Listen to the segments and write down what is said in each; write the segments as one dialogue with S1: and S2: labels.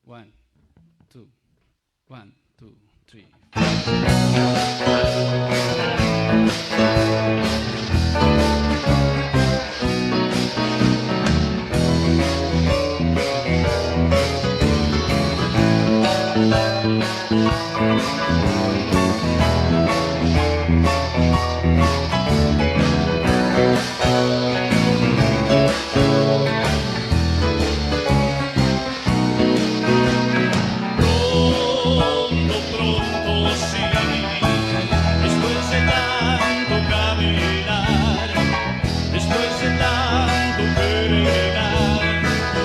S1: One, two, one, two, three.
S2: Pronto, pronto, sí, después de tanto caminar, después de tanto peregrinar,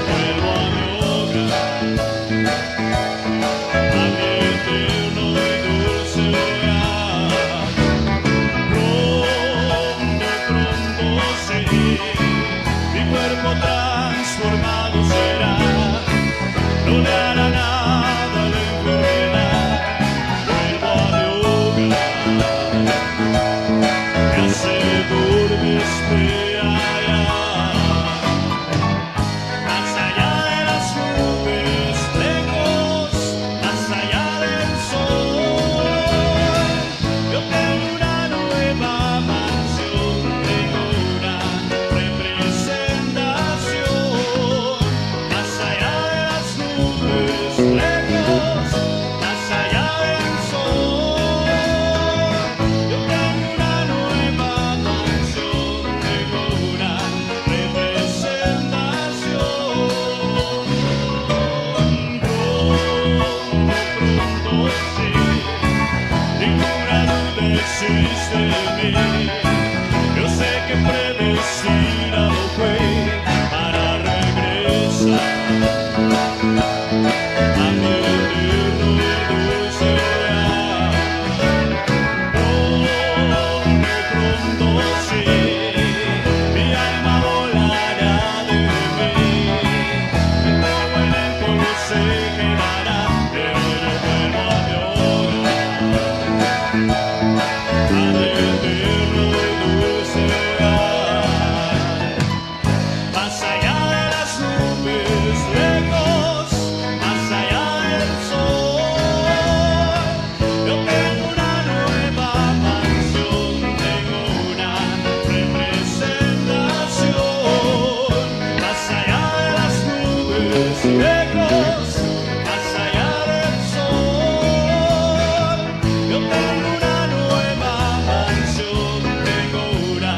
S2: vuelvo a mi hogar, a mi eterno y dulce hogar. Pronto, pronto, sí, mi cuerpo transformado será, no le hará nada la enfermedad. Vuelvo a mi hogar, que hace duermes allá, más allá de las nubes, lejos, más allá del sol. Yo tengo una nueva mansión, tengo una representación, más allá de las nubes, lejos, más allá del sol. Yo tengo una nueva mansión, tengo una representación. Pronto, sí, ninguna duda existe en mí. Yo sé que predestinado fue para regresar a mi eterno y dulce hogar. Pronto, sí, mi alma volará de mí, el polvo en el polvo se quedará, pero yo vuelvo a mi hogar, al eterno y dulce hogar. Más allá de las nubes, lejos, más allá del sol. Yo tengo una nueva mansión, tengo una representación. Más allá de las nubes, lejos, más allá del sol. Yo tengo una nueva mansión, tengo una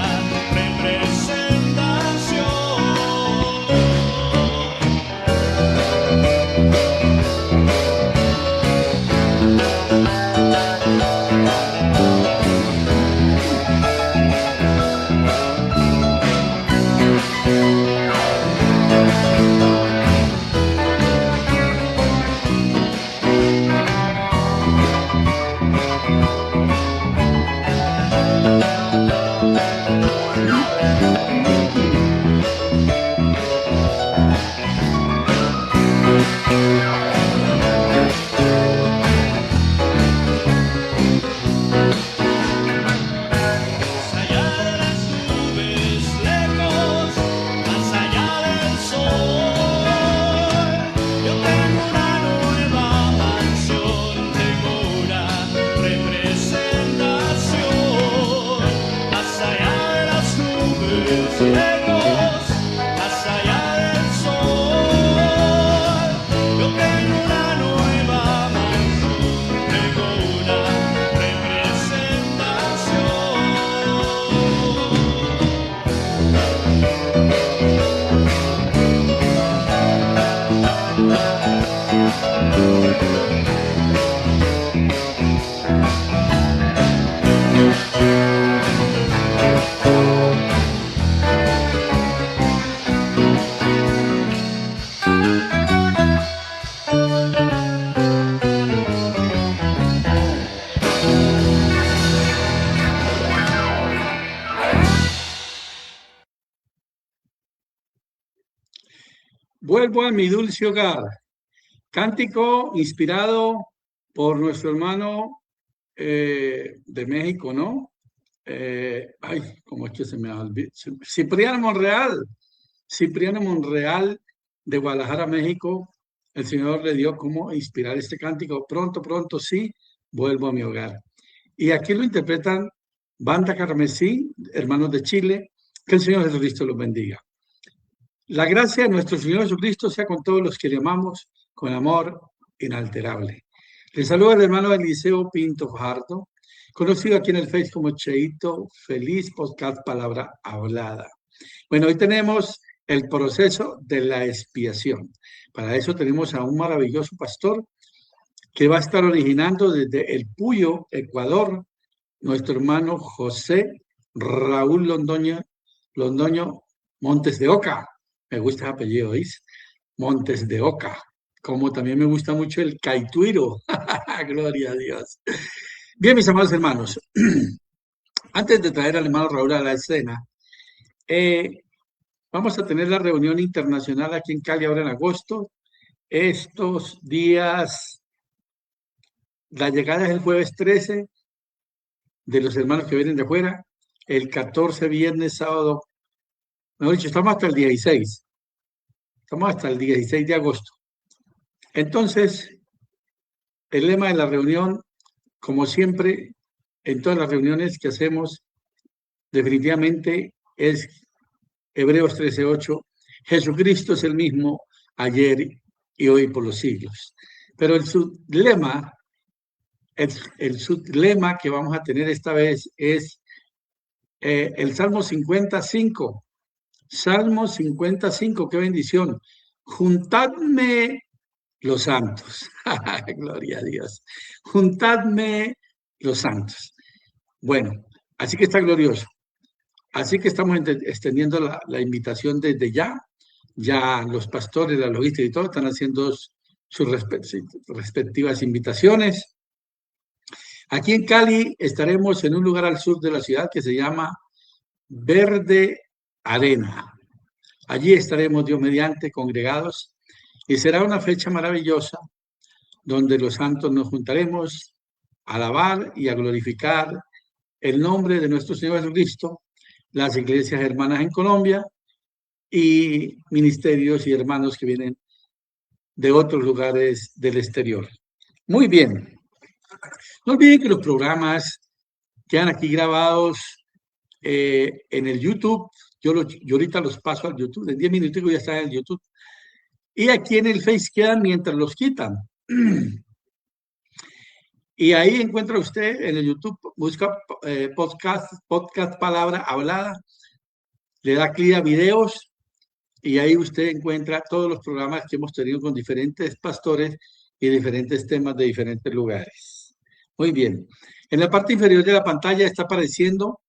S2: Más allá de las nubes, lejos, más allá del sol. Yo tengo una nueva mansión, tengo una representación. Más allá de las nubes, lejos, más allá del sol. Yo tengo una nueva mansión, tengo una
S3: Vuelvo a mi dulce hogar. Cántico inspirado por nuestro hermano de México, ¿no? ¿Cómo es que se me ha olvidado? Cipriano Monreal de Guadalajara, México, el Señor le dio cómo inspirar este cántico. Pronto, pronto, sí, vuelvo a mi hogar. Y aquí lo interpretan Banda Carmesí, hermanos de Chile. Que el Señor Jesucristo los bendiga. La gracia de nuestro Señor Jesucristo sea con todos los que le amamos con amor inalterable. Les saluda el hermano Eliseo Pinto Fajardo, conocido aquí en el Face como Cheito Feliz Podcast Palabra Hablada. Bueno, hoy tenemos el proceso de la expiación. Para eso tenemos a un maravilloso pastor que va a estar originando desde El Puyo, Ecuador, nuestro hermano José Raúl Londoño Montes de Oca. Me gusta el apellido, ¿veis? Montes de Oca. Como también me gusta mucho el Caituiro. Gloria a Dios. Bien, mis amados hermanos, antes de traer al hermano Raúl a la escena, vamos a tener la reunión internacional aquí en Cali ahora en agosto. Estos días, la llegada es el jueves 13 de los hermanos que vienen de afuera, el 14 viernes, sábado, mejor dicho, estamos hasta el 16. Estamos hasta el 16 de agosto. Entonces, el lema de la reunión, como siempre, en todas las reuniones que hacemos, definitivamente es Hebreos 13:8. Jesucristo es el mismo ayer y hoy por los siglos. Pero el sublema que vamos a tener esta vez es el Salmo 55. Salmo 55, qué bendición. Juntadme los santos. Gloria a Dios. Juntadme los santos. Bueno, así que está glorioso. Así que estamos extendiendo la invitación desde ya. Ya los pastores, la logística y todo están haciendo sus respectivas invitaciones. Aquí en Cali estaremos en un lugar al sur de la ciudad que se llama Verde Arena. Allí estaremos, Dios mediante, congregados, y será una fecha maravillosa donde los santos nos juntaremos a alabar y a glorificar el nombre de nuestro Señor Jesucristo, las iglesias hermanas en Colombia y ministerios y hermanos que vienen de otros lugares del exterior. Muy bien. No olviden que los programas quedan aquí grabados en el YouTube. Yo ahorita los paso al YouTube. En 10 minutos ya están en el YouTube. Y aquí en el Face quedan mientras los quitan. Y ahí encuentra usted en el YouTube, busca podcast Palabra Hablada, le da clic a videos y ahí usted encuentra todos los programas que hemos tenido con diferentes pastores y diferentes temas de diferentes lugares. Muy bien. En la parte inferior de la pantalla está apareciendo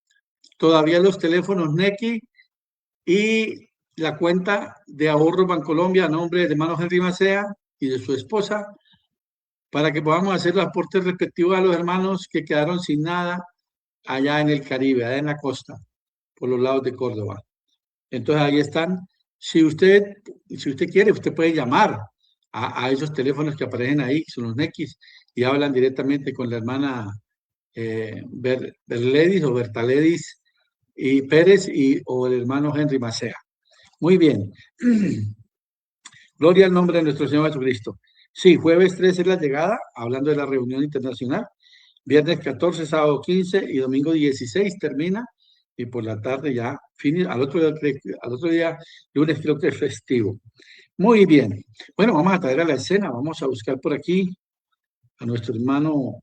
S3: todavía los teléfonos NECI y la cuenta de ahorro Bancolombia a nombre del hermano Henry Macea y de su esposa, para que podamos hacer los aportes respectivos a los hermanos que quedaron sin nada allá en el Caribe, allá en la costa, por los lados de Córdoba. Entonces ahí están. Si usted quiere, usted puede llamar a esos teléfonos que aparecen ahí, que son los NECIs, y hablan directamente con la hermana Berledis o Bertaledis y Pérez o el hermano Henry Macea. Muy bien. Gloria al nombre de nuestro Señor Jesucristo. Sí, jueves 13 es la llegada, hablando de la reunión internacional. Viernes 14, sábado 15 y domingo 16 termina. Y por la tarde ya, al otro día, lunes creo que es festivo. Muy bien. Bueno, vamos a traer a la escena. Vamos a buscar por aquí a nuestro hermano.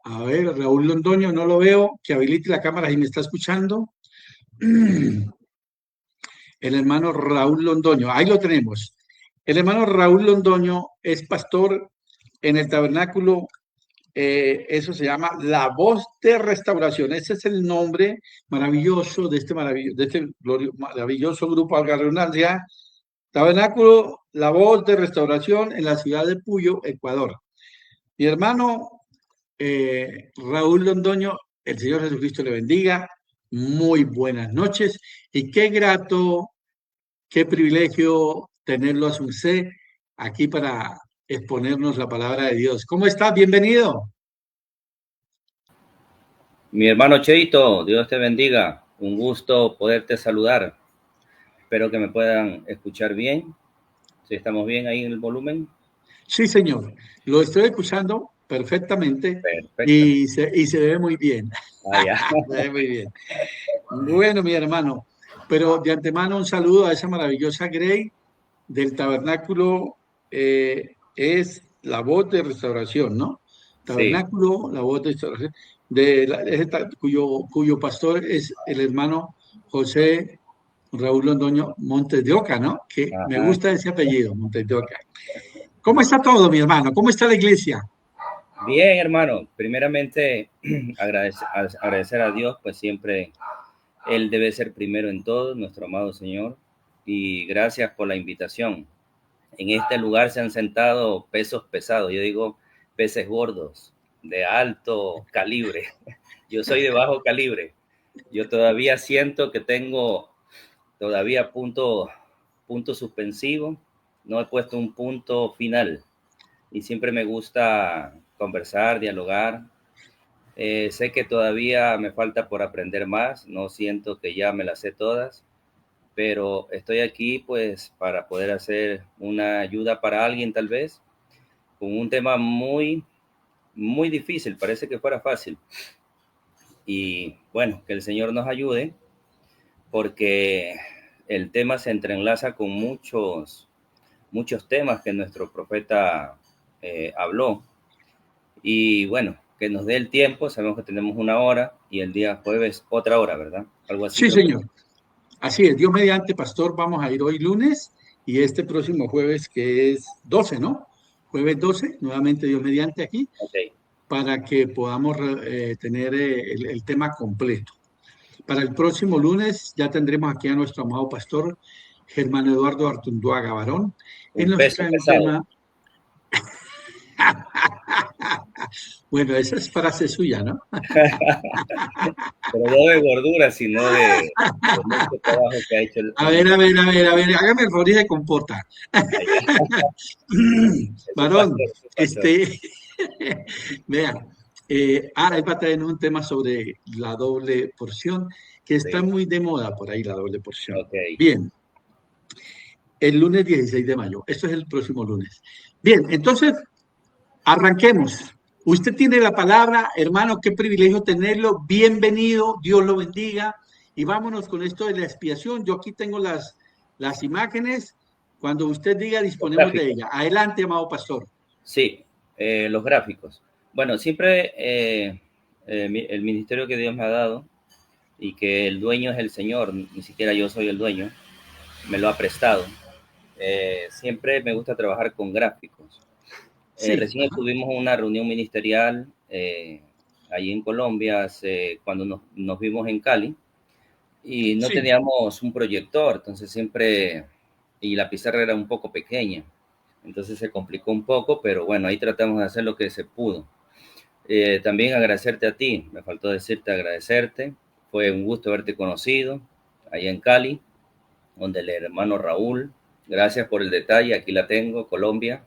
S3: A ver, Raúl Londoño, no lo veo. Que habilite la cámara si me está escuchando. El hermano Raúl Londoño, ahí lo tenemos. El hermano Raúl Londoño es pastor en el tabernáculo, eso se llama La Voz de Restauración. Ese es el nombre maravilloso de este maravilloso grupo, valga la redundancia, Tabernáculo La Voz de Restauración en la ciudad de Puyo, Ecuador. Mi hermano Raúl Londoño, el Señor Jesucristo le bendiga. Muy buenas noches y qué grato, qué privilegio tenerlo a su merced aquí para exponernos la palabra de Dios. ¿Cómo estás? Bienvenido.
S4: Mi hermano Cheito, Dios te bendiga. Un gusto poderte saludar. Espero que me puedan escuchar bien. ¿Sí estamos bien ahí en el volumen?
S3: Sí, señor. Lo estoy escuchando perfectamente
S4: Perfecto.
S3: y se ve muy bien.
S4: Ah, ya.
S3: Se ve muy bien. Bueno, mi hermano, pero de antemano un saludo a esa maravillosa Grey del Tabernáculo. Es la voz de restauración, ¿no?
S4: Sí.
S3: Tabernáculo, la voz de restauración, cuyo pastor es el hermano José Raúl Londoño Montes de Oca, ¿no? Que me
S4: Ajá.
S3: gusta ese apellido, Montes de Oca. ¿Cómo está todo, mi hermano? ¿Cómo está la iglesia?
S4: Bien, hermano. Primeramente, agradecer a Dios, pues siempre Él debe ser primero en todo, nuestro amado Señor. Y gracias por la invitación. En este lugar se han sentado pesos pesados, yo digo peces gordos, de alto calibre. Yo soy de bajo calibre. Yo todavía siento que tengo todavía punto suspensivo. No he puesto un punto final. Y siempre me gusta conversar, dialogar. Sé que todavía me falta por aprender más. No siento que ya me las sé todas, pero estoy aquí pues para poder hacer una ayuda para alguien tal vez con un tema muy difícil, parece que fuera fácil. Y bueno, que el Señor nos ayude porque el tema se entrelaza con muchos temas que nuestro profeta habló. Y bueno, que nos dé el tiempo, sabemos que tenemos una hora y el día jueves otra hora, ¿verdad? Algo así
S3: Sí,
S4: creo que.
S3: señor. Así es. Dios mediante, pastor, vamos a ir hoy lunes y este próximo jueves, que es 12, ¿no? Jueves 12, nuevamente Dios mediante aquí,
S4: Ok,
S3: para que podamos tener el tema completo. Para el próximo lunes ya tendremos aquí a nuestro amado pastor Germán Eduardo Artunduaga Varón. Él
S4: un
S3: nos
S4: peso
S3: trae un
S4: pesado,
S3: tema. Bueno, esa es frase suya, ¿no?
S4: pero no de gordura, sino de mucho trabajo que ha hecho
S3: A ver, a ver, a ver, a ver, hágame el favor y se comporta.
S4: allá.
S3: Varón,
S4: Es un pastor.
S3: vea, él va a traer un tema sobre la doble porción, que está
S4: Sí,
S3: muy de moda por ahí, la doble porción.
S4: ok,
S3: Bien, el lunes 16 de mayo, esto es el próximo lunes. Bien, entonces, arranquemos. Usted tiene la palabra, hermano, qué privilegio tenerlo. Bienvenido, Dios lo bendiga. Y vámonos con esto de la expiación. Yo aquí tengo las imágenes. Cuando usted diga,
S4: los
S3: disponemos de
S4: gráficos.
S3: ella. Adelante, amado pastor.
S4: Sí, los gráficos. Bueno, siempre el ministerio que Dios me ha dado y que el dueño es el Señor, ni siquiera yo soy el dueño, me lo ha prestado. Siempre me gusta trabajar con gráficos.
S3: Sí,
S4: Recién
S3: ajá.
S4: tuvimos una reunión ministerial allí en Colombia, cuando nos vimos en Cali, y no
S3: Sí,
S4: teníamos un proyector, entonces siempre, y la pizarra era un poco pequeña, entonces se complicó un poco, pero bueno, ahí tratamos de hacer lo que se pudo. También agradecerte a ti, me faltó decirte agradecerte, fue un gusto haberte conocido allá en Cali, donde el hermano Raúl, gracias por el detalle, aquí la tengo, Colombia,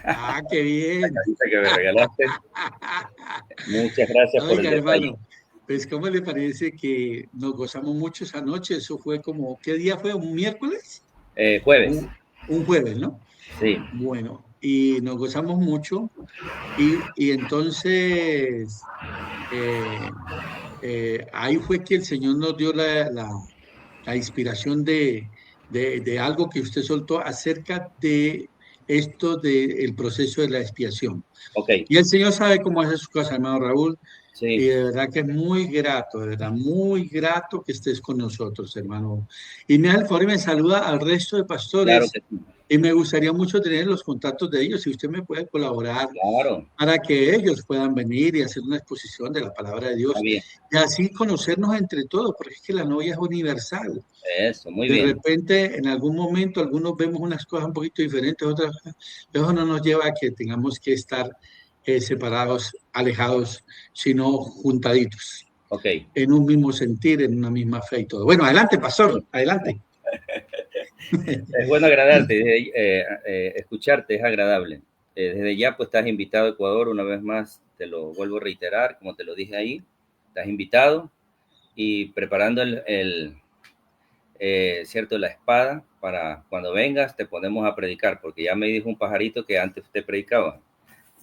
S3: ah, qué
S4: la
S3: bien.
S4: camisa que me regalaste, muchas gracias por el
S3: Oiga,
S4: detalle.
S3: hermano, pues ¿cómo le parece que nos gozamos mucho esa noche? Eso fue como, ¿qué día fue? ¿Un miércoles?
S4: Jueves,
S3: Un jueves, ¿no?
S4: sí,
S3: Bueno, y nos gozamos mucho y entonces eh, ahí fue que el Señor nos dio la inspiración de algo que usted soltó acerca de esto del proceso de la expiación.
S4: ok,
S3: Y el Señor sabe cómo hace sus cosas, hermano Raúl. Y
S4: sí,
S3: de verdad que es muy grato, de verdad, muy grato que estés con nosotros, hermano. Y me da el favor y me saluda al resto de
S4: claro
S3: pastores.
S4: que sí,
S3: Y me gustaría mucho tener los contactos de ellos, si usted me puede colaborar
S4: claro,
S3: para que ellos puedan venir y hacer una exposición de la palabra de
S4: está
S3: Dios
S4: bien,
S3: y así conocernos entre todos, porque es que la novia es universal.
S4: eso, muy
S3: De
S4: bien,
S3: repente, en algún momento, algunos vemos unas cosas un poquito diferentes, otras, eso no nos lleva a que tengamos que estar separados, alejados, sino juntaditos,
S4: ok.
S3: en un mismo sentir, en una misma fe y todo. Bueno, adelante, pastor, adelante.
S4: Es bueno agradarte, escucharte es agradable. Desde ya, pues estás invitado a Ecuador una vez más, te lo vuelvo a reiterar, como te lo dije ahí, estás invitado y preparando cierto, la espada para cuando vengas te ponemos a predicar, porque ya me dijo un pajarito que antes usted predicaba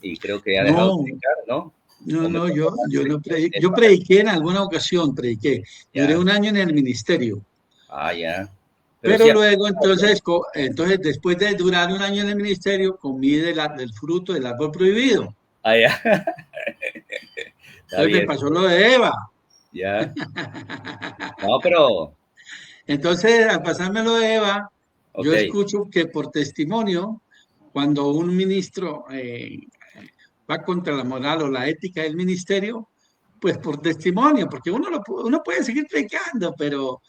S4: y creo que ya ha dejado de
S3: No,
S4: predicar, ¿no?
S3: no,
S4: O me
S3: no,
S4: contó
S3: yo
S4: antes
S3: no
S4: que
S3: prediqué.
S4: el
S3: Yo prediqué en alguna ocasión, prediqué. Duré
S4: ya,
S3: 1 año en el ministerio.
S4: ya. Pero
S3: Pero
S4: sí,
S3: luego, entonces, entonces, después de durar 1 año en el ministerio, comí del fruto del árbol prohibido.
S4: ya, está
S3: Entonces me
S4: bien,
S3: pasó lo de Eva.
S4: ya. No, pero,
S3: Entonces, al pasarme lo de Eva,
S4: ok,
S3: yo escucho que por testimonio, cuando un ministro va contra la moral o la ética del ministerio, pues por testimonio, porque uno puede seguir predicando, pero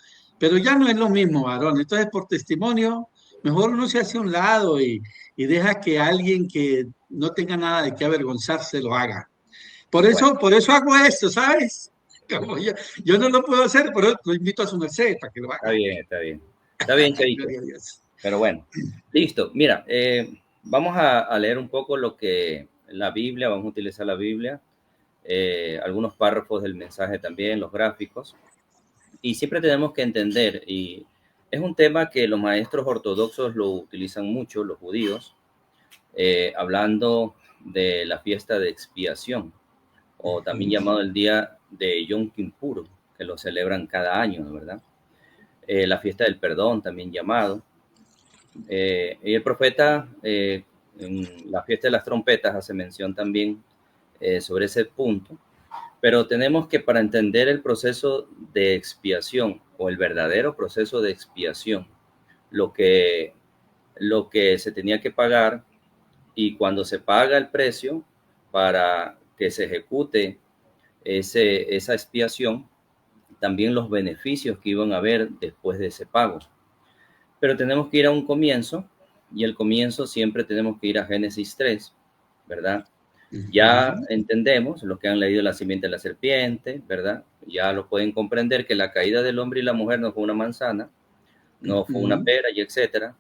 S3: ya no es lo mismo, varón. Entonces, por testimonio, mejor uno se hace a un lado y deja que alguien que no tenga nada de qué avergonzarse lo haga.
S4: bueno,
S3: Por eso hago esto, ¿sabes? Como yo no lo puedo hacer, pero lo invito a su merced para que lo
S4: está
S3: haga.
S4: bien, está bien. Está bien, Chavito.
S3: Gloria a Dios.
S4: Pero bueno, listo. Mira, vamos a leer un poco lo que la Biblia, vamos a utilizar la Biblia, algunos párrafos del mensaje también, los gráficos. Y siempre tenemos que entender, y es un tema que los maestros ortodoxos lo utilizan mucho, los judíos, hablando de la fiesta de expiación, o también llamado el día de Yom Kippur, que lo celebran cada año, ¿verdad? La fiesta del perdón, también llamado. Y el profeta, en la fiesta de las trompetas, hace mención también sobre ese punto. Pero tenemos que, para entender el proceso de expiación o el verdadero proceso de expiación, lo que, lo que se tenía que pagar y cuando se paga el precio para que se ejecute esa expiación, también los beneficios que iban a haber después de ese pago. Pero tenemos que ir a un comienzo y el comienzo siempre tenemos que ir a Génesis 3, ¿verdad? Ya entendemos, los que han leído La simiente de la serpiente, ¿verdad? Ya lo pueden comprender que la caída del hombre y la mujer no fue una manzana, no fue una pera y etcétera,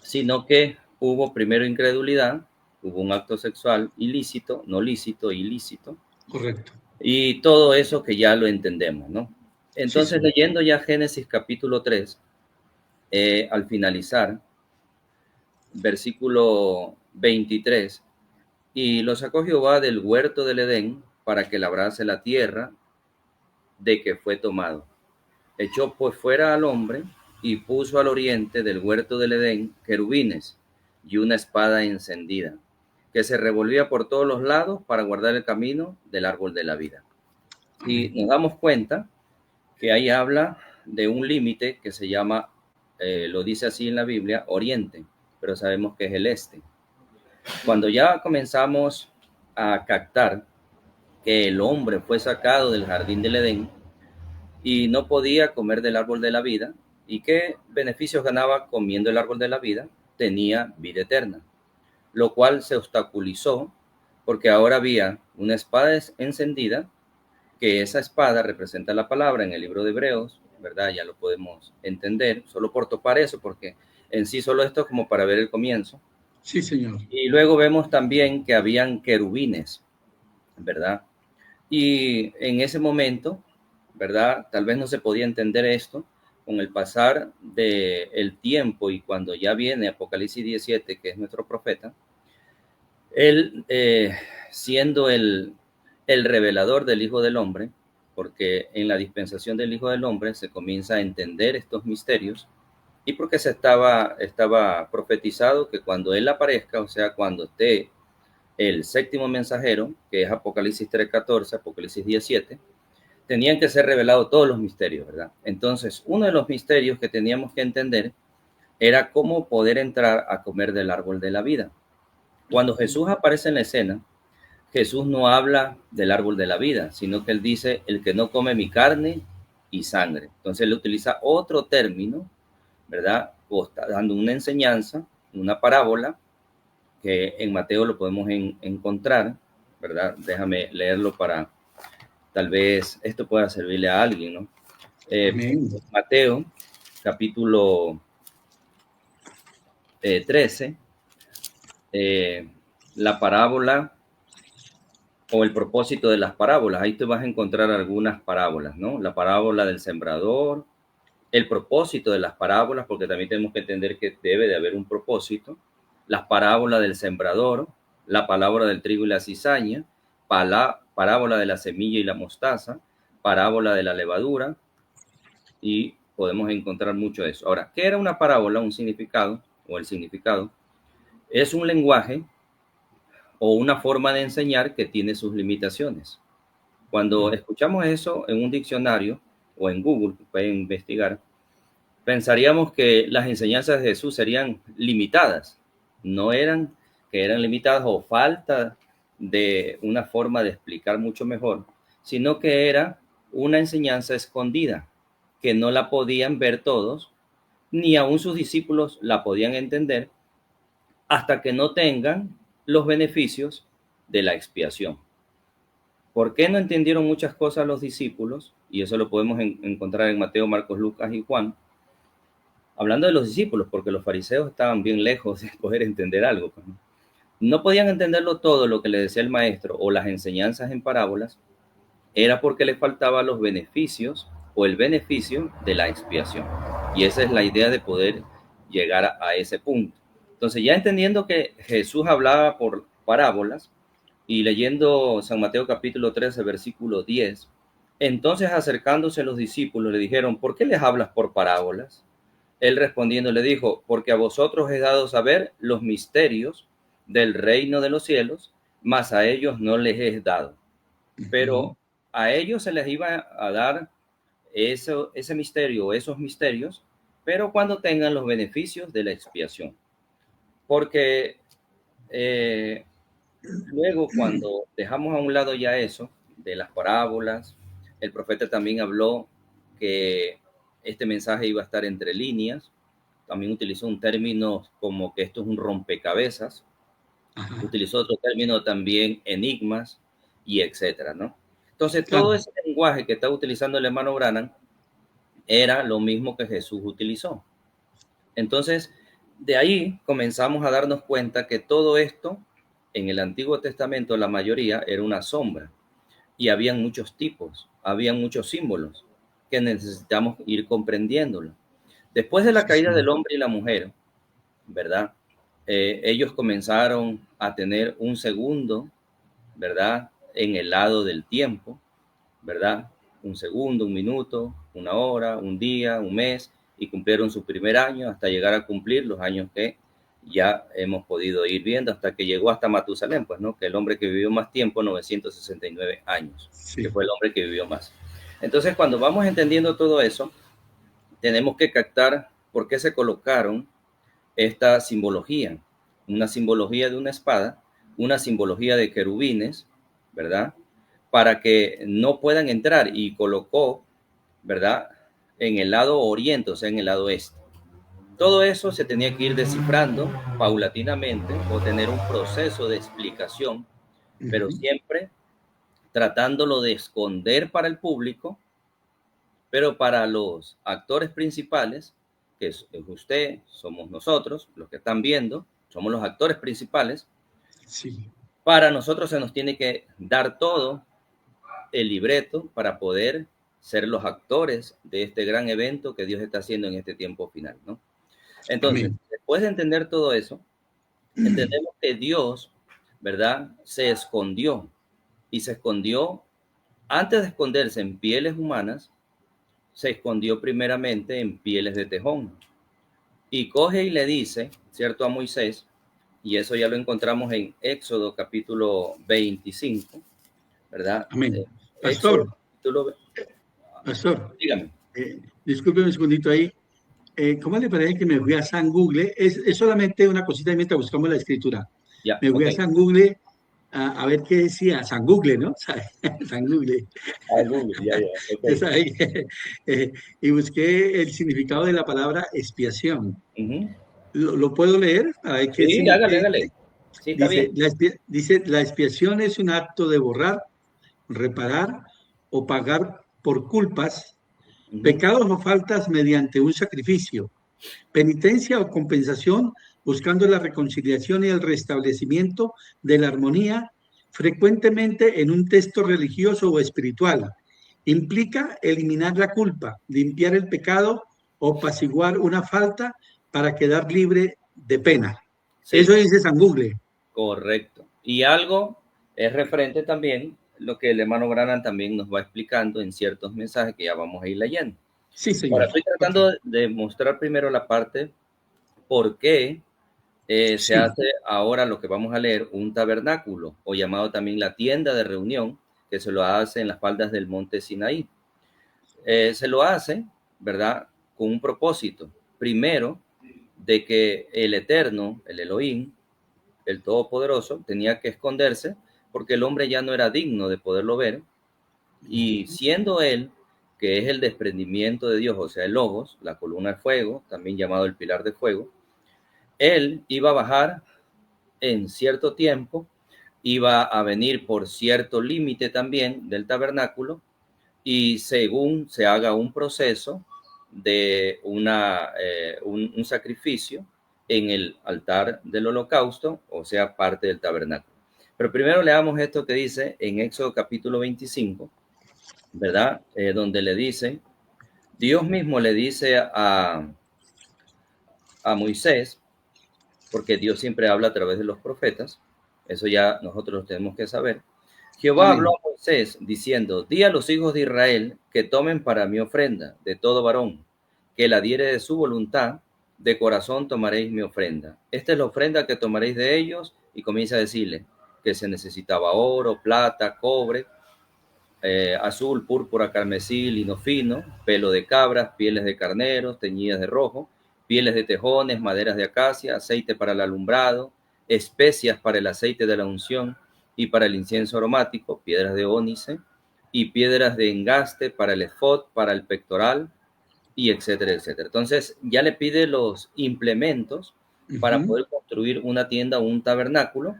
S4: sino que hubo primero incredulidad, hubo un acto sexual ilícito, no lícito, ilícito,
S3: Correcto.
S4: y todo eso que ya lo entendemos, ¿no?
S3: Sí,
S4: Entonces,
S3: señor.
S4: leyendo ya Génesis capítulo 3, al finalizar, versículo 23, y lo sacó Jehová del huerto del Edén para que labrase la tierra de que fue tomado. Echó pues fuera al hombre y puso al oriente del huerto del Edén querubines y una espada encendida, que se revolvía por todos los lados para guardar el camino del árbol de la vida. Y
S3: Amén.
S4: nos damos cuenta que ahí habla de un límite que se llama, lo dice así en la Biblia, oriente, pero sabemos que es el este. Cuando ya comenzamos a captar que el hombre fue sacado del jardín del Edén y no podía comer del árbol de la vida, ¿y qué beneficios ganaba comiendo el árbol de la vida? Tenía vida eterna, lo cual se obstaculizó porque ahora había una espada encendida, que esa espada representa la palabra en el libro de Hebreos, ¿verdad? Ya lo podemos entender, solo por topar eso, porque en sí solo esto es como para ver el comienzo.
S3: Sí, señor.
S4: Y luego vemos también que habían querubines, ¿verdad? Y en ese momento, ¿verdad? Tal vez no se podía entender esto con el pasar del tiempo y cuando ya viene Apocalipsis 17, que es nuestro profeta, él siendo el revelador del Hijo del Hombre, porque en la dispensación del Hijo del Hombre se comienza a entender estos misterios y porque estaba profetizado que cuando él aparezca, o sea, cuando esté el séptimo mensajero, que es Apocalipsis 3:14, Apocalipsis 17, tenían que ser revelados todos los misterios, ¿verdad? Entonces, uno de los misterios que teníamos que entender era cómo poder entrar a comer del árbol de la vida. Cuando Jesús aparece en la escena, Jesús no habla del árbol de la vida, sino que él dice, el que no come mi carne y sangre. Entonces, él utiliza otro término, ¿verdad? O está dando una enseñanza, una parábola, que en Mateo lo podemos encontrar, ¿verdad? Déjame leerlo para tal vez esto pueda servirle a alguien, ¿no?
S3: Amén.
S4: Mateo, capítulo 13, la parábola o el propósito de las parábolas. Ahí te vas a encontrar algunas parábolas, ¿no? La parábola del sembrador, el propósito de las parábolas, porque también tenemos que entender que debe de haber un propósito, las parábolas del sembrador, la parábola del trigo y la cizaña, parábola de la semilla y la mostaza, parábola de la levadura, y podemos encontrar mucho de eso. Ahora, ¿qué era una parábola? Un significado, o el significado, es un lenguaje o una forma de enseñar que tiene sus limitaciones. Cuando escuchamos eso en un diccionario o en Google, pueden investigar, pensaríamos que las enseñanzas de Jesús serían limitadas. No eran que eran limitadas o falta de una forma de explicar mucho mejor, sino que era una enseñanza escondida, que no la podían ver todos, ni aún sus discípulos la podían entender, hasta que no tengan los beneficios de la expiación. ¿Por qué no entendieron muchas cosas los discípulos? Y eso lo podemos encontrar en Mateo, Marcos, Lucas y Juan. Hablando de los discípulos, porque los fariseos estaban bien lejos de poder entender algo. No podían entenderlo todo lo que le decía el maestro o las enseñanzas en parábolas, era porque les faltaban los beneficios o el beneficio de la expiación. Y esa es la idea de poder llegar a ese punto. Entonces, ya entendiendo que Jesús hablaba por parábolas y leyendo San Mateo capítulo 13, versículo 10, entonces acercándose a los discípulos le dijeron, ¿por qué les hablas por parábolas? Él respondiendo le dijo, porque a vosotros he dado saber los misterios del reino de los cielos, mas a ellos no les he dado. Pero a ellos se les iba a dar ese misterio, esos misterios, pero cuando tengan los beneficios de la expiación. Porque luego cuando dejamos a un lado ya eso, de las parábolas, el profeta también habló que este mensaje iba a estar entre líneas, también utilizó un término como que esto es un rompecabezas, utilizó otro término también, enigmas, y etcétera, ¿no? Entonces, todo ese lenguaje que está utilizando el hermano Branham era lo mismo que Jesús utilizó. Entonces, de ahí comenzamos a darnos cuenta que todo esto, en el Antiguo Testamento, la mayoría era una sombra. Y habían muchos tipos, habían muchos símbolos que necesitamos ir comprendiéndolo. Después de la caída del hombre y la mujer, ¿verdad? Ellos comenzaron a tener un segundo, ¿verdad? En el lado del tiempo, ¿verdad? Un segundo, un minuto, una hora, un día, un mes, y cumplieron su primer año hasta llegar a cumplir los años que ya hemos podido ir viendo, hasta que llegó hasta Matusalén, pues, ¿no? Que el hombre que vivió más tiempo, 969 años, que fue el hombre que vivió más. Entonces, cuando vamos entendiendo todo eso, tenemos que captar por qué se colocaron esta simbología. Una simbología de una espada, una simbología de querubines, ¿verdad? Para que no puedan entrar, y colocó, ¿verdad? En el lado oriente, o sea, en el lado este. Todo eso se tenía que ir descifrando paulatinamente o tener un proceso de explicación, pero siempre tratándolo de esconder para el público, pero para los actores principales, que es usted, somos nosotros, los que están viendo, somos los actores principales.
S3: Sí.
S4: Para nosotros se nos tiene que dar todo el libreto para poder ser los actores de este gran evento que Dios está haciendo en este tiempo final, ¿no? Entonces, después de entender todo eso, entendemos que Dios, ¿verdad? Se escondió, y se escondió, antes de esconderse en pieles humanas, se escondió primeramente en pieles de tejón. Y coge y le dice, ¿cierto? A Moisés, y eso ya lo encontramos en Éxodo capítulo 25, ¿verdad?
S3: Amén. Pastor, Pastor,
S4: dígame.
S3: Discúlpeme un segundito ahí. ¿Cómo le parece que me fui a San Google? Es solamente una cosita mientras buscamos la escritura.
S4: Ya,
S3: me fui a San Google a ver qué decía. San Google, ¿no? San Google.
S4: Google, ya. Okay.
S3: Es ahí. Y busqué el significado de la palabra expiación. ¿Lo puedo leer? A ver qué
S4: sí, hágale. Sí,
S3: dice, la expiación es un acto de borrar, reparar o pagar por culpas, pecados o faltas mediante un sacrificio, penitencia o compensación, buscando la reconciliación y el restablecimiento de la armonía, frecuentemente en un texto religioso o espiritual. Implica eliminar la culpa, limpiar el pecado o apaciguar una falta para quedar libre de pena.
S4: Sí,
S3: Eso dice San Google.
S4: correcto. Y algo es referente también, lo que el hermano Branham también nos va explicando en ciertos mensajes que ya vamos a ir leyendo.
S3: Sí,
S4: Ahora,
S3: señor.
S4: estoy tratando de mostrar primero la parte por qué se
S3: Sí.
S4: hace ahora lo que vamos a leer, un tabernáculo, o llamado también la tienda de reunión, que se lo hace en las faldas del monte Sinaí. Se lo hace, ¿verdad?, con un propósito. Primero, de que el Eterno, el Elohim, el Todopoderoso, tenía que esconderse porque el hombre ya no era digno de poderlo ver. Y siendo él, que es el desprendimiento de Dios, o sea, el Logos, la columna de fuego, también llamado el pilar de fuego, él iba a bajar en cierto tiempo, iba a venir por cierto límite también del tabernáculo, y según se haga un proceso de un sacrificio en el altar del holocausto, o sea, parte del tabernáculo. Pero primero leamos esto que dice en Éxodo capítulo 25, ¿verdad? Donde le dice, Dios mismo le dice a Moisés, porque Dios siempre habla a través de los profetas, eso ya nosotros tenemos que saber. Jehová
S3: Amén.
S4: habló a Moisés diciendo, di a los hijos de Israel que tomen para mi ofrenda de todo varón, que la diere de su voluntad, de corazón tomaréis mi ofrenda. Esta es la ofrenda que tomaréis de ellos, y comienza a decirle que se necesitaba oro, plata, cobre, azul, púrpura, carmesí, lino fino, pelo de cabras, pieles de carneros, teñidas de rojo, pieles de tejones, maderas de acacia, aceite para el alumbrado, especias para el aceite de la unción y para el incienso aromático, piedras de ónice y piedras de engaste para el efod, para el pectoral, y etcétera, etcétera. Entonces ya le pide los implementos para poder construir una tienda o un tabernáculo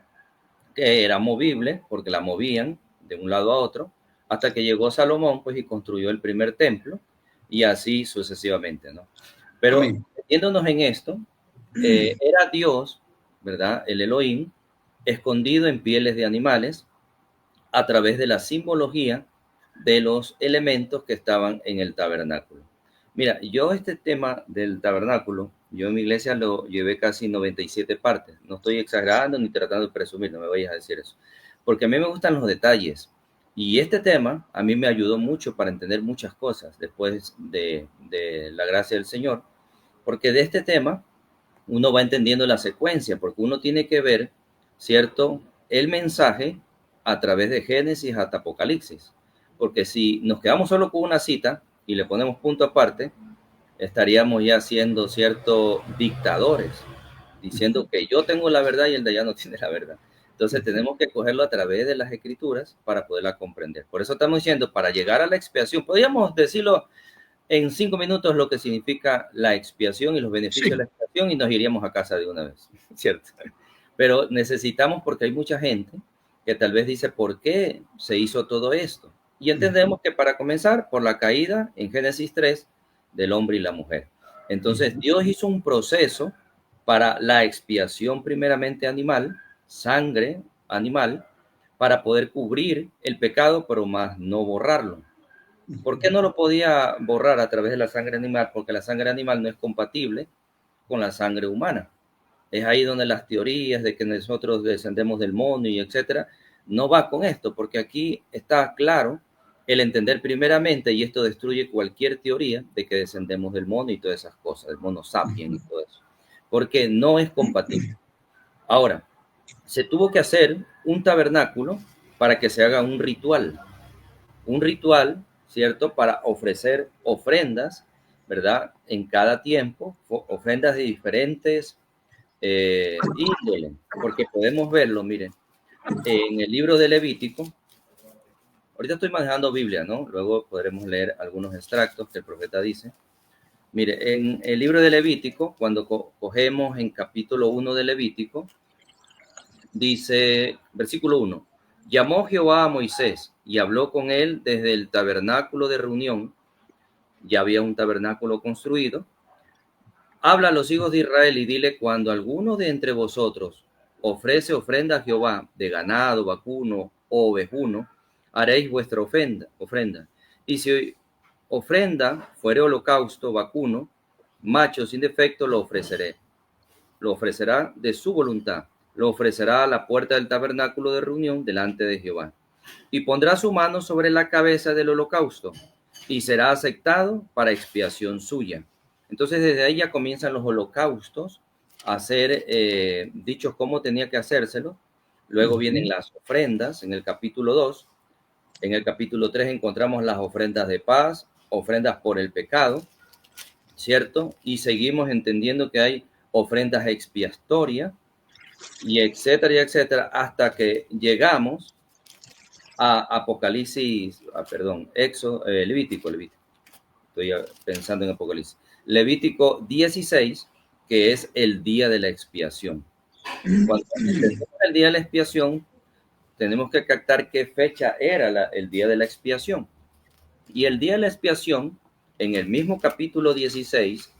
S4: que era movible, porque la movían de un lado a otro, hasta que llegó Salomón, pues, y construyó el primer templo, y así sucesivamente, ¿no? Pero,
S3: Amén.
S4: metiéndonos en esto, era Dios, ¿verdad? El Elohim, escondido en pieles de animales, a través de la simbología de los elementos que estaban en el tabernáculo. Mira, yo este tema del tabernáculo, yo en mi iglesia lo llevé casi 97 partes. No estoy exagerando ni tratando de presumir, no me vayas a decir eso. Porque a mí me gustan los detalles. Y este tema a mí me ayudó mucho para entender muchas cosas después de la gracia del Señor. Porque de este tema uno va entendiendo la secuencia, porque uno tiene que ver, ¿cierto?, el mensaje a través de Génesis hasta Apocalipsis. Porque si nos quedamos solo con una cita y le ponemos punto aparte, estaríamos ya siendo ciertos dictadores, diciendo que yo tengo la verdad y el de allá no tiene la verdad. Entonces tenemos que cogerlo a través de las escrituras para poderla comprender. Por eso estamos diciendo, para llegar a la expiación, podríamos decirlo en 5 minutos lo que significa la expiación y los beneficios de la expiación, y nos iríamos a casa de una vez, ¿cierto? Pero necesitamos, porque hay mucha gente que tal vez dice, ¿por qué se hizo todo esto? Y entendemos que para comenzar, por la caída en Génesis 3 del hombre y la mujer. Entonces, Dios hizo un proceso para la expiación primeramente animal, sangre animal, para poder cubrir el pecado, pero más no borrarlo. ¿Por qué no lo podía borrar a través de la sangre animal? Porque la sangre animal no es compatible con la sangre humana. Es ahí donde las teorías de que nosotros descendemos del mono y etcétera, no va con esto, porque aquí está claro el entender primeramente, y esto destruye cualquier teoría de que descendemos del mono y todas esas cosas, del mono sapiens y todo eso, porque no es compatible. Ahora, se tuvo que hacer un tabernáculo para que se haga un ritual, ¿cierto? Para ofrecer ofrendas, ¿verdad? En cada tiempo, ofrendas de diferentes índole, porque podemos verlo, miren, en el libro de Levítico. Ahorita estoy manejando Biblia, ¿no? Luego podremos leer algunos extractos que el profeta dice. Mire, en el libro de Levítico, cuando cogemos en capítulo 1 de Levítico, dice, versículo 1, llamó Jehová a Moisés y habló con él desde el tabernáculo de reunión. Ya había un tabernáculo construido. Habla a los hijos de Israel y dile, cuando alguno de entre vosotros ofrece ofrenda a Jehová de ganado, vacuno o ovejuno, haréis vuestra ofrenda. Y si ofrenda fuere holocausto, vacuno macho sin defecto lo ofreceré. Lo ofrecerá de su voluntad. Lo ofrecerá a la puerta del tabernáculo de reunión delante de Jehová. Y pondrá su mano sobre la cabeza del holocausto y será aceptado para expiación suya. Entonces desde ahí ya comienzan los holocaustos a ser dichos cómo tenía que hacérselo. Luego vienen las ofrendas en el capítulo 2. En el capítulo 3 encontramos las ofrendas de paz, ofrendas por el pecado, ¿cierto? Y seguimos entendiendo que hay ofrendas expiatorias y etcétera, hasta que llegamos a Apocalipsis, Levítico. Estoy pensando en Apocalipsis. Levítico 16, que es el día de la expiación. Cuando entendemos el día de la expiación, tenemos que captar qué fecha era el día de la expiación. Y el día de la expiación, en el mismo capítulo 16,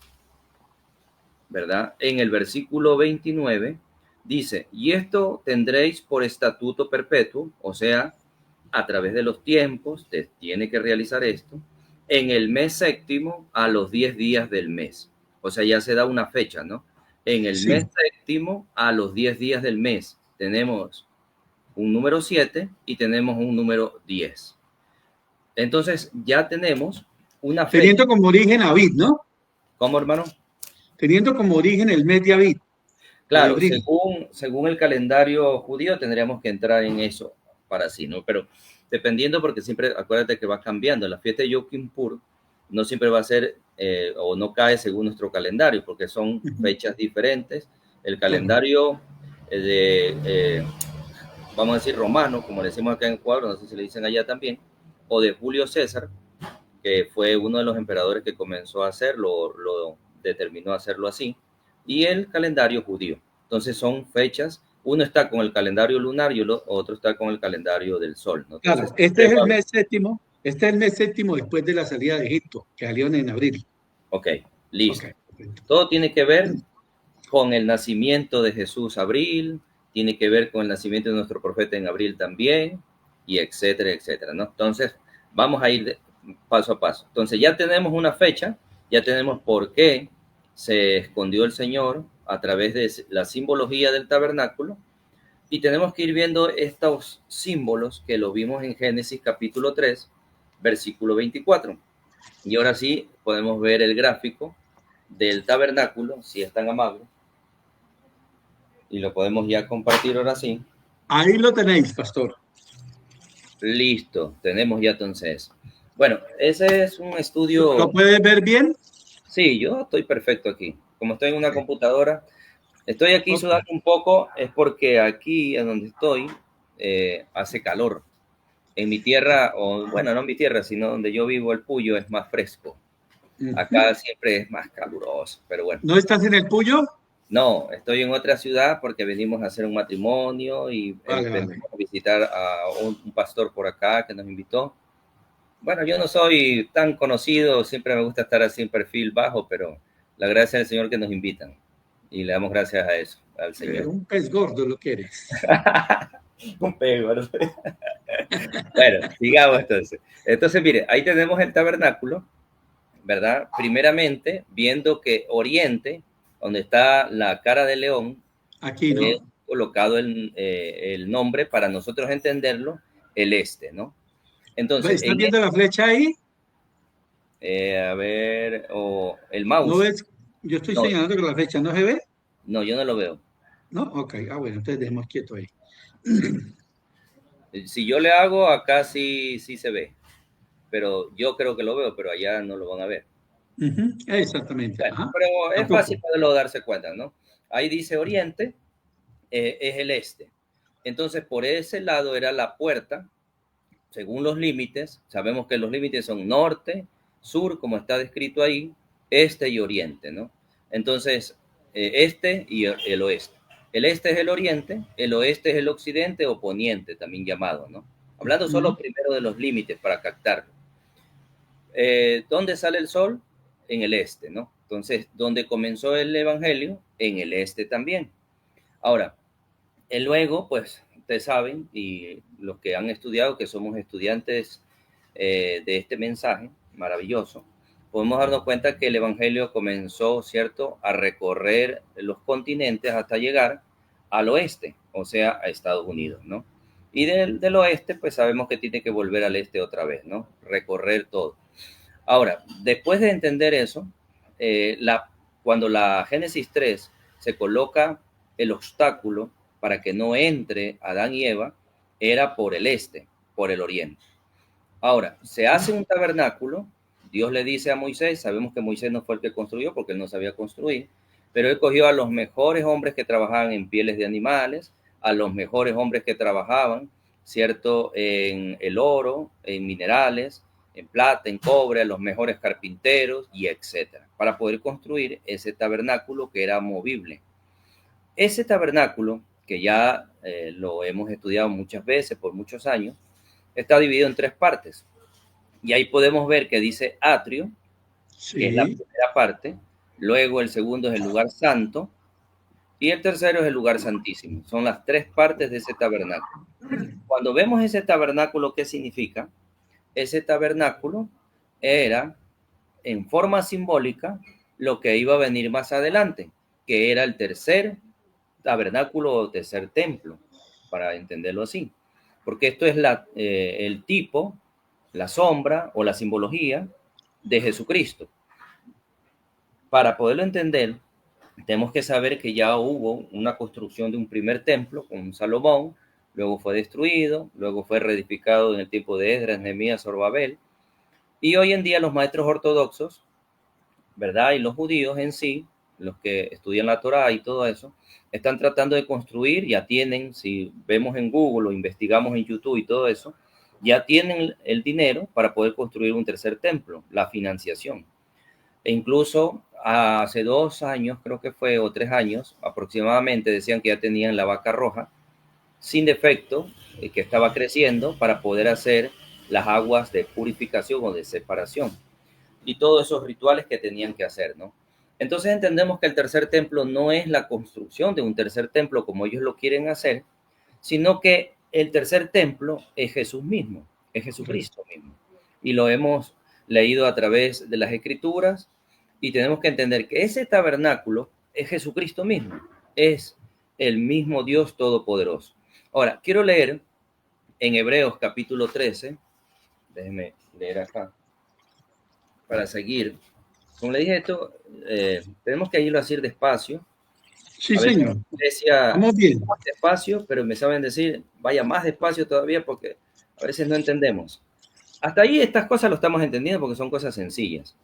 S4: ¿verdad? En el versículo 29, dice, y esto tendréis por estatuto perpetuo, o sea, a través de los tiempos, te tiene que realizar esto, en el mes séptimo a los 10 días del mes. O sea, ya se da una fecha, ¿no? En el mes séptimo a los 10 días del mes tenemos un número 7 y tenemos un número 10. Entonces ya tenemos una fecha.
S3: Teniendo como origen Abid, ¿no?
S4: ¿Cómo, hermano?
S3: Teniendo como origen el mes de Abid.
S4: Claro, según el calendario judío tendríamos que entrar en eso para sí, ¿no? Pero dependiendo, porque siempre, acuérdate que va cambiando. La fiesta de Yom Kippur no siempre va a ser o no cae según nuestro calendario, porque son fechas diferentes. El calendario vamos a decir romano, como le decimos acá en Ecuador, no sé si le dicen allá también, o de Julio César, que fue uno de los emperadores que comenzó a hacerlo, lo determinó a hacerlo así, y el calendario judío. Entonces son fechas, uno está con el calendario lunar y el otro está con el calendario del sol, ¿no? Entonces,
S3: claro, este es el mes séptimo, después de la salida de Egipto, que salieron en abril.
S4: Ok, listo. Okay. Todo tiene que ver con el nacimiento de Jesús abril, tiene que ver con el nacimiento de nuestro profeta en abril también, y etcétera, ¿no? Entonces, vamos a ir paso a paso. Entonces, ya tenemos una fecha, ya tenemos por qué se escondió el Señor a través de la simbología del tabernáculo, y tenemos que ir viendo estos símbolos que lo vimos en Génesis capítulo 3, versículo 24. Y ahora sí podemos ver el gráfico del tabernáculo, si es tan amable. Y lo podemos ya compartir ahora sí.
S3: Ahí lo tenéis, pastor.
S4: Listo, tenemos ya entonces. Bueno, ese es un estudio.
S3: ¿Lo puedes ver bien?
S4: Sí, yo estoy perfecto aquí. Como estoy en una computadora, estoy aquí sudando un poco, es porque aquí en donde estoy hace calor. En mi tierra, o bueno, no en mi tierra, sino donde yo vivo, el Puyo, es más fresco. Acá siempre es más caluroso, pero bueno.
S3: ¿No estás en el Puyo?
S4: No, estoy en otra ciudad porque venimos a hacer un matrimonio y venimos a visitar a un pastor por acá que nos invitó. Bueno, yo no soy tan conocido, siempre me gusta estar así en perfil bajo, pero la gracia del Señor que nos invitan. Y le damos gracias a eso, al Señor.
S3: Un pez gordo lo que eres.
S4: Un pez gordo. Bueno, sigamos entonces. Entonces, mire, ahí tenemos el tabernáculo, ¿verdad? Primeramente, viendo que oriente, donde está la cara de león,
S3: aquí, ¿no?
S4: Colocado el nombre para nosotros entenderlo, el este, ¿no? Entonces,
S3: ¿estás viendo la flecha ahí?
S4: A ver, o el mouse.
S3: ¿No ves? Yo estoy señalando que la flecha no se ve.
S4: No, yo no lo veo.
S3: No, ok. Bueno, entonces dejemos quieto ahí.
S4: Si yo le hago, acá sí se ve. Pero yo creo que lo veo, pero allá no lo van a ver.
S3: Exactamente.
S4: Bueno, pero es fácil poderlo darse cuenta, ¿no? Ahí dice oriente, es el este. Entonces, por ese lado era la puerta, según los límites. Sabemos que los límites son norte, sur, como está descrito ahí, este y oriente, ¿no? Entonces, este y el oeste. El este es el oriente, el oeste es el occidente o poniente, también llamado, ¿no? Hablando solo primero de los límites para captarlo. ¿Dónde sale el sol? En el este, ¿no? Entonces, ¿dónde comenzó el evangelio? En el este también. Ahora, luego, pues, ustedes saben, y los que han estudiado, que somos estudiantes de este mensaje maravilloso, podemos darnos cuenta que el Evangelio comenzó, ¿cierto?, a recorrer los continentes hasta llegar al oeste, o sea, a Estados Unidos, ¿no? Y del oeste, pues sabemos que tiene que volver al este otra vez, ¿no? Recorrer todo. Ahora, después de entender eso, cuando la Génesis 3 se coloca el obstáculo para que no entre Adán y Eva, era por el este, por el oriente. Ahora, se hace un tabernáculo, Dios le dice a Moisés, sabemos que Moisés no fue el que construyó porque él no sabía construir, pero él cogió a los mejores hombres que trabajaban en pieles de animales, a los mejores hombres que trabajaban, ¿cierto?, en el oro, en minerales, en plata, en cobre, a los mejores carpinteros y etcétera, para poder construir ese tabernáculo que era movible. Ese tabernáculo, que ya lo hemos estudiado muchas veces por muchos años, está dividido en 3 partes. Y ahí podemos ver que dice atrio, que es la
S3: Sí,
S4: primera parte, luego el segundo es el lugar santo y el tercero es el lugar santísimo. Son las 3 partes de ese tabernáculo. Cuando vemos ese tabernáculo, ¿qué significa? Ese tabernáculo era, en forma simbólica, lo que iba a venir más adelante, que era el tercer tabernáculo o tercer templo, para entenderlo así. Porque esto es el tipo, la sombra o la simbología de Jesucristo. Para poderlo entender, tenemos que saber que ya hubo una construcción de un primer templo con Salomón, luego fue destruido, luego fue reedificado en el tiempo de Esdras, Nehemías, Zorobabel, y hoy en día los maestros ortodoxos, ¿verdad?, y los judíos en sí, los que estudian la Torá y todo eso, están tratando de construir, ya tienen, si vemos en Google o investigamos en YouTube y todo eso, ya tienen el dinero para poder construir un tercer templo, la financiación. E incluso hace 2 años, creo que fue, o 3 años aproximadamente, decían que ya tenían la vaca roja sin defecto, que estaba creciendo para poder hacer las aguas de purificación o de separación y todos esos rituales que tenían que hacer, ¿no? Entonces entendemos que el tercer templo no es la construcción de un tercer templo como ellos lo quieren hacer, sino que el tercer templo es Jesús mismo, es Jesucristo mismo. Y lo hemos leído a través de las Escrituras y tenemos que entender que ese tabernáculo es Jesucristo mismo, es el mismo Dios Todopoderoso. Ahora, quiero leer en Hebreos capítulo 13, déjenme leer acá, para seguir. Como le dije esto, tenemos que irlo a decir despacio.
S3: sí,
S4: A veces
S3: señor.
S4: decía
S3: Vamos bien.
S4: más despacio, pero me saben decir, vaya más despacio todavía porque a veces no entendemos. Hasta ahí estas cosas lo estamos entendiendo porque son cosas sencillas.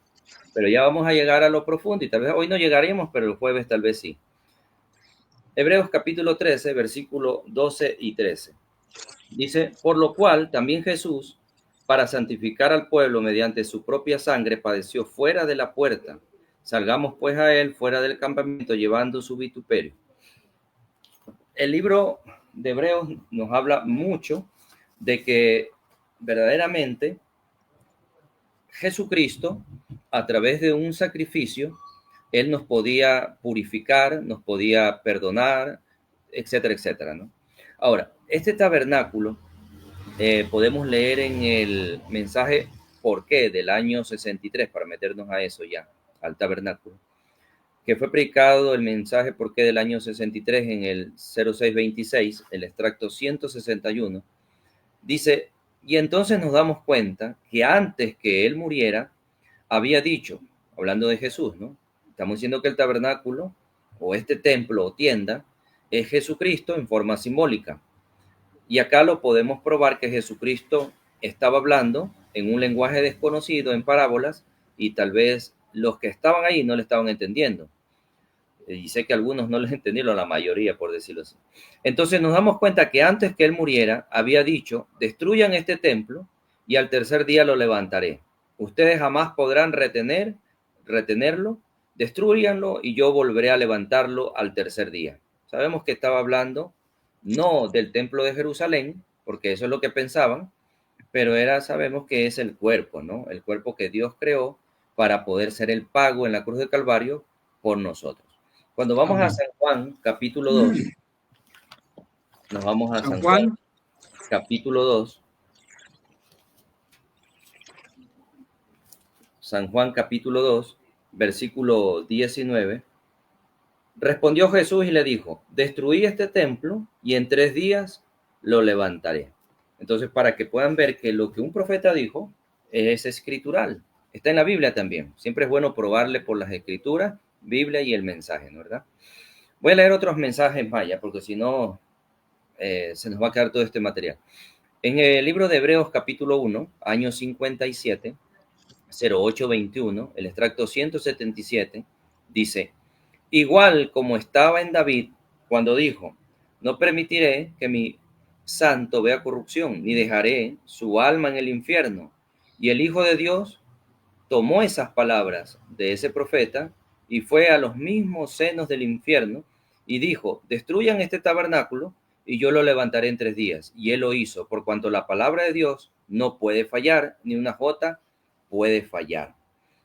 S4: Pero ya vamos a llegar a lo profundo y tal vez hoy no llegaremos, pero el jueves tal vez sí. Hebreos capítulo 13, versículo 12 y 13. Dice, por lo cual también Jesús, para santificar al pueblo mediante su propia sangre, padeció fuera de la puerta. Salgamos pues a él fuera del campamento llevando su vituperio. El libro de Hebreos nos habla mucho de que verdaderamente Jesucristo, a través de un sacrificio, él nos podía purificar, nos podía perdonar, etcétera, etcétera, ¿no? Ahora, este tabernáculo podemos leer en el mensaje ¿Por qué? Del año 63, para meternos a eso ya, al tabernáculo, que fue predicado el mensaje ¿Por qué? Del año 63 en el 0626, el extracto 161, dice, y entonces nos damos cuenta que antes que él muriera, había dicho, hablando de Jesús, ¿no? Estamos diciendo que el tabernáculo, o este templo o tienda, es Jesucristo en forma simbólica. Y acá lo podemos probar que Jesucristo estaba hablando en un lenguaje desconocido, en parábolas, y tal vez los que estaban ahí no le estaban entendiendo. Y sé que algunos no les entendieron, la mayoría, por decirlo así. Entonces nos damos cuenta que antes que él muriera, había dicho, destruyan este templo y al tercer día lo levantaré. Ustedes jamás podrán retenerlo, destruyanlo y yo volveré a levantarlo al tercer día. Sabemos que estaba hablando no del templo de Jerusalén, porque eso es lo que pensaban, pero sabemos que es el cuerpo, ¿no? El cuerpo que Dios creó para poder ser el pago en la cruz del Calvario por nosotros. Cuando vamos
S3: Amén.
S4: a San Juan, capítulo 2, nos vamos a
S3: San Juan,
S4: capítulo 2. San Juan capítulo 2, versículo 19. Respondió Jesús y le dijo, destruí este templo y en 3 días lo levantaré. Entonces, para que puedan ver que lo que un profeta dijo es escritural. Está en la Biblia también. Siempre es bueno probarle por las escrituras, Biblia y el mensaje, ¿no? ¿Verdad? Voy a leer otros mensajes maya, porque si no, se nos va a quedar todo este material. En el libro de Hebreos capítulo 1, año 57, 0821, el extracto 177, dice, igual como estaba en David cuando dijo, no permitiré que mi santo vea corrupción, ni dejaré su alma en el infierno. Y el Hijo de Dios tomó esas palabras de ese profeta y fue a los mismos senos del infierno y dijo, destruyan este tabernáculo y yo lo levantaré en 3 días. Y él lo hizo, por cuanto la palabra de Dios no puede fallar, ni una jota puede fallar.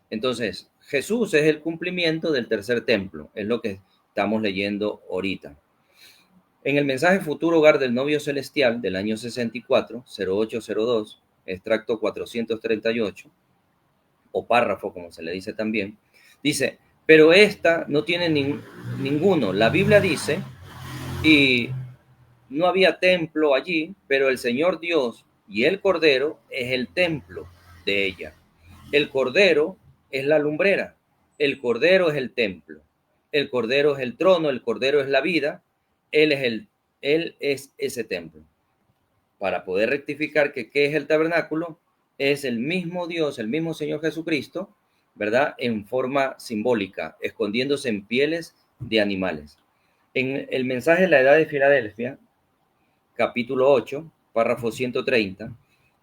S4: Entonces, Jesús es el cumplimiento del tercer templo, es lo que estamos leyendo ahorita. En el mensaje Futuro Hogar del Novio Celestial del año 64, 0802, extracto 438, o párrafo, como se le dice también, dice, pero esta no tiene ninguno. La Biblia dice, y no había templo allí, pero el Señor Dios y el Cordero es el templo de ella. El Cordero es la lumbrera, el Cordero es el templo, el Cordero es el trono, el Cordero es la vida, Él es ese templo. Para poder rectificar que qué es el tabernáculo, es el mismo Dios, el mismo Señor Jesucristo, ¿verdad? En forma simbólica, escondiéndose en pieles de animales. En el mensaje de la Edad de Filadelfia, capítulo 8, párrafo 130,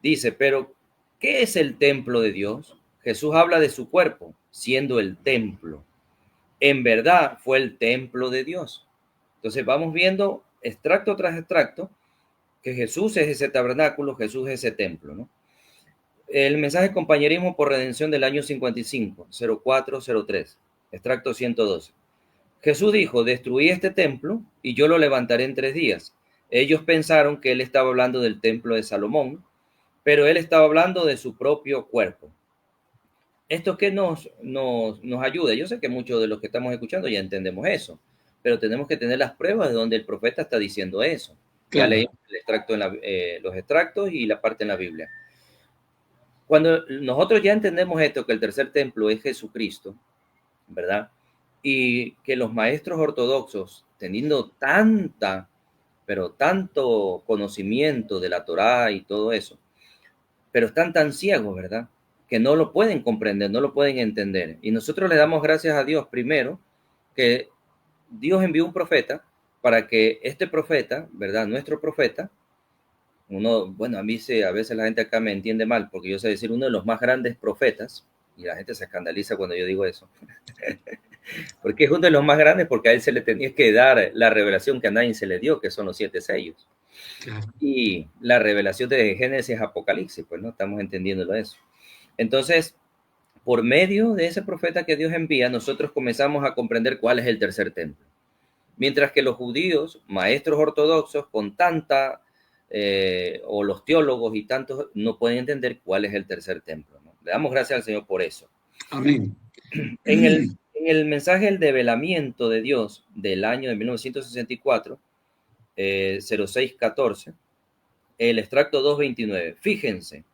S4: dice, pero ¿qué es el templo de Dios? Jesús habla de su cuerpo, siendo el templo. En verdad fue el templo de Dios. Entonces vamos viendo extracto tras extracto que Jesús es ese tabernáculo, Jesús es ese templo, ¿no? El mensaje Compañerismo por Redención del año 55, 0403, extracto 112. Jesús dijo, destruí este templo y yo lo levantaré en 3 días. Ellos pensaron que él estaba hablando del templo de Salomón, pero él estaba hablando de su propio cuerpo. Esto que nos ayuda. Yo sé que muchos de los que estamos escuchando ya entendemos eso, pero tenemos que tener las pruebas de donde el profeta está diciendo eso. Claro. Ya leímos el extracto los extractos y la parte en la Biblia. Cuando nosotros ya entendemos esto, que el tercer templo es Jesucristo, ¿verdad? Y que los maestros ortodoxos, teniendo tanto conocimiento de la Torá y todo eso, pero están tan ciegos, ¿verdad? Que no lo pueden comprender, no lo pueden entender. Y nosotros le damos gracias a Dios primero que Dios envió un profeta para que este profeta, ¿verdad? Nuestro profeta, bueno, a mí a veces la gente acá me entiende mal, porque yo sé decir uno de los más grandes profetas, y la gente se escandaliza cuando yo digo eso, porque es uno de los más grandes, porque a él se le tenía que dar la revelación que a nadie se le dio, que son los 7 sellos. Claro. Y la revelación de Génesis, Apocalipsis, pues no estamos entendiéndolo eso. Entonces, por medio de ese profeta que Dios envía, nosotros comenzamos a comprender cuál es el tercer templo. Mientras que los judíos, maestros ortodoxos, con o los teólogos y tantos, no pueden entender cuál es el tercer templo, ¿no? Le damos gracias al Señor por eso.
S3: Amén.
S4: En el mensaje El develamiento de Dios del año de 1964, 0614, el extracto 229, fíjense,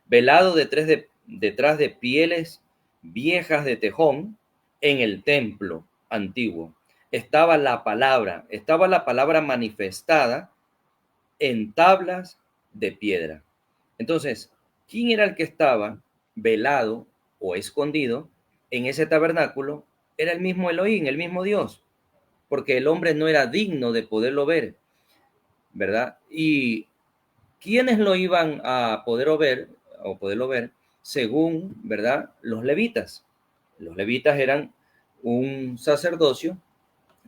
S4: velado detrás de pieles viejas de tejón, en el templo antiguo, estaba la palabra manifestada en tablas de piedra. Entonces, ¿quién era el que estaba velado o escondido en ese tabernáculo? Era el mismo Elohim, el mismo Dios, porque el hombre no era digno de poderlo ver, ¿verdad? Y ¿quiénes lo iban a poderlo ver? Según, ¿verdad? Los levitas. Los levitas eran un sacerdocio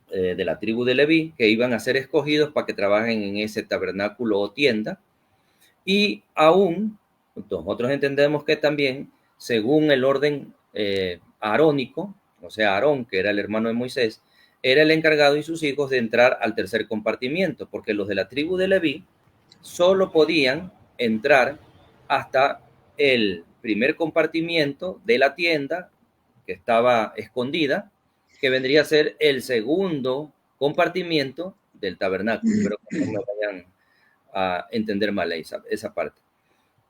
S4: de la tribu de Leví, que iban a ser escogidos para que trabajen en ese tabernáculo o tienda. Y aún, nosotros entendemos que también, según el orden arónico, o sea, Aarón, que era el hermano de Moisés, era el encargado y sus hijos de entrar al tercer compartimiento, porque los de la tribu de Leví solo podían entrar hasta el primer compartimiento de la tienda que estaba escondida, que vendría a ser el segundo compartimiento del tabernáculo. Espero que no me vayan a entender mal esa parte.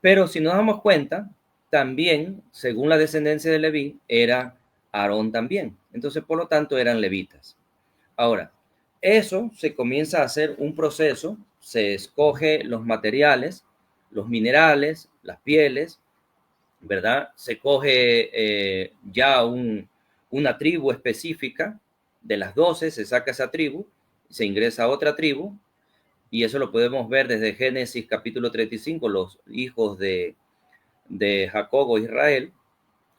S4: Pero si nos damos cuenta, también, según la descendencia de Leví, era Aarón también. Entonces, por lo tanto, eran levitas. Ahora, eso se comienza a hacer un proceso, se escoge los materiales, los minerales, las pieles, ¿verdad? Se coge ya una tribu específica de las 12, se saca esa tribu, se ingresa a otra tribu, y eso lo podemos ver desde Génesis capítulo 35, los hijos de Jacob, Israel,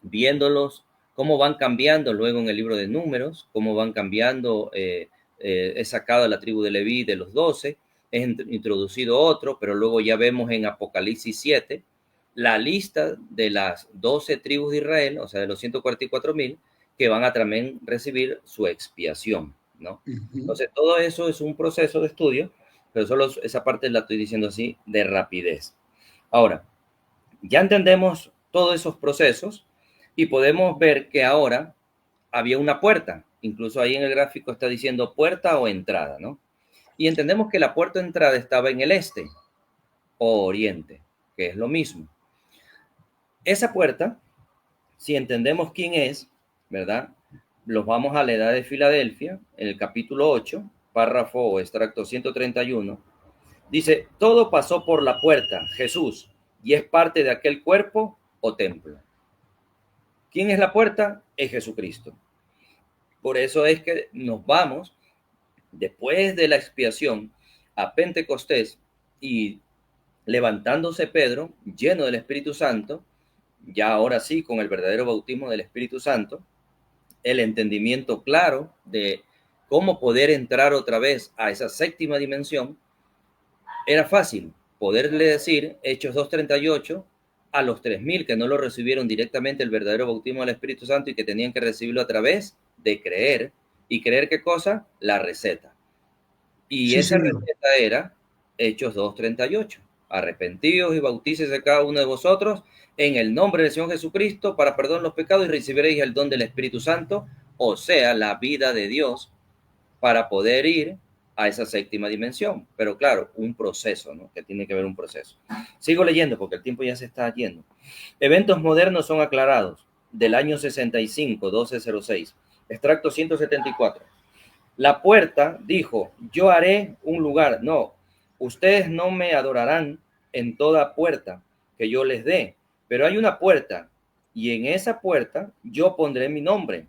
S4: viéndolos cómo van cambiando luego en el libro de Números, cómo van cambiando, es sacado la tribu de Leví de los 12, es introducido otro, pero luego ya vemos en Apocalipsis 7 la lista de las 12 tribus de Israel, o sea, de los 144,000, que van a también recibir su expiación, ¿no? Entonces, todo eso es un proceso de estudio, pero solo esa parte la estoy diciendo así de rapidez. Ahora, ya entendemos todos esos procesos y podemos ver que ahora había una puerta. Incluso ahí en el gráfico está diciendo puerta o entrada, ¿no? Y entendemos que la puerta de entrada estaba en el este o oriente, que es lo mismo. Esa puerta, si entendemos quién es, ¿verdad? Los vamos a la edad de Filadelfia, en el capítulo 8, párrafo o extracto 131, dice, todo pasó por la puerta, Jesús, y es parte de aquel cuerpo o templo. ¿Quién es la puerta? Es Jesucristo. Por eso es que nos vamos, después de la expiación, a Pentecostés, y levantándose Pedro, lleno del Espíritu Santo, ya ahora sí, con el verdadero bautismo del Espíritu Santo, el entendimiento claro de cómo poder entrar otra vez a esa séptima dimensión, era fácil poderle decir, Hechos 2:38, a los 3,000 que no lo recibieron directamente el verdadero bautismo del Espíritu Santo y que tenían que recibirlo a través de creer. ¿Y creer qué cosa? La receta. Y
S3: Sí,
S4: esa
S3: señor.
S4: receta era Hechos 2:38. Arrepentíos y bautícese cada uno de vosotros en el nombre del Señor Jesucristo para perdón los pecados y recibiréis el don del Espíritu Santo, o sea, la vida de Dios, para poder ir a esa séptima dimensión. Pero claro, un proceso, ¿no? Que tiene que haber un proceso. Sigo leyendo porque el tiempo ya se está yendo. Eventos modernos son aclarados. Del año 65, 1206. Extracto 174. La puerta dijo, yo haré un lugar. No, ustedes no me adorarán en toda puerta que yo les dé, pero hay una puerta y en esa puerta yo pondré mi nombre.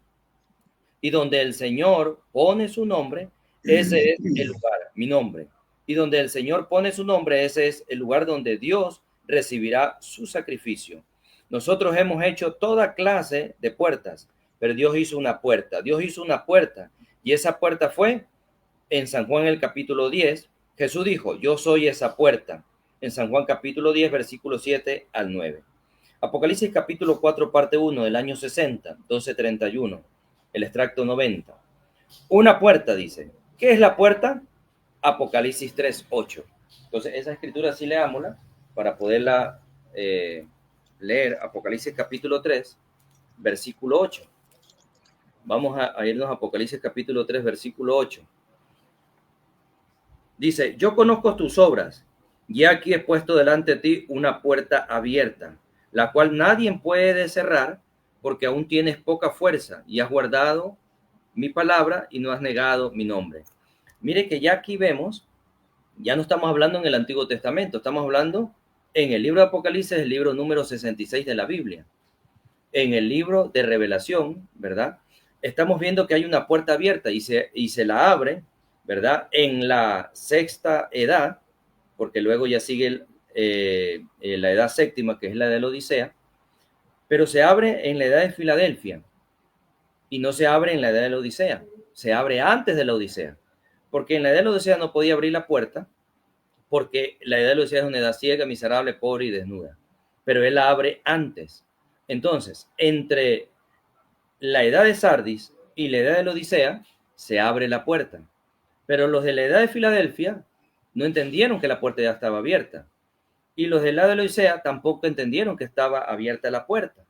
S4: Y donde el Señor pone su nombre, ese es el lugar, mi nombre. Y donde el Señor pone su nombre, ese es el lugar donde Dios recibirá su sacrificio. Nosotros hemos hecho toda clase de puertas, pero Dios hizo una puerta. Dios hizo una puerta. Y esa puerta fue en San Juan el capítulo 10. Jesús dijo, yo soy esa puerta. En San Juan capítulo 10, versículo 7 al 9. Apocalipsis capítulo 4, parte 1 del año 60, 12:31. El extracto 90. Una puerta, dice. ¿Qué es la puerta? Apocalipsis 3:8. Entonces, esa escritura sí leámosla para poderla leer. Apocalipsis capítulo 3, versículo 8. Vamos a irnos a Apocalipsis capítulo 3, versículo 8. Dice, yo conozco tus obras, y aquí he puesto delante de ti una puerta abierta, la cual nadie puede cerrar, porque aún tienes poca fuerza, y has guardado mi palabra y no has negado mi nombre. Mire que ya aquí vemos, ya no estamos hablando en el Antiguo Testamento, estamos hablando en el libro de Apocalipsis, el libro número 66 de la Biblia. En el libro de Revelación, ¿verdad? Estamos viendo que hay una puerta abierta y se la abre, ¿verdad? En la sexta edad, porque luego ya sigue la edad séptima, que es la de la Odisea, pero se abre en la edad de Filadelfia y no se abre en la edad de la Odisea, se abre antes de la Odisea, porque en la edad de la Odisea no podía abrir la puerta, porque la edad de la Odisea es una edad ciega, miserable, pobre y desnuda, pero él la abre antes. Entonces, entre la edad de Sardis y la edad de la Odisea, se abre la puerta. Pero los de la edad de Filadelfia no entendieron que la puerta ya estaba abierta. Y los del lado de Laodicea tampoco entendieron que estaba abierta la puerta.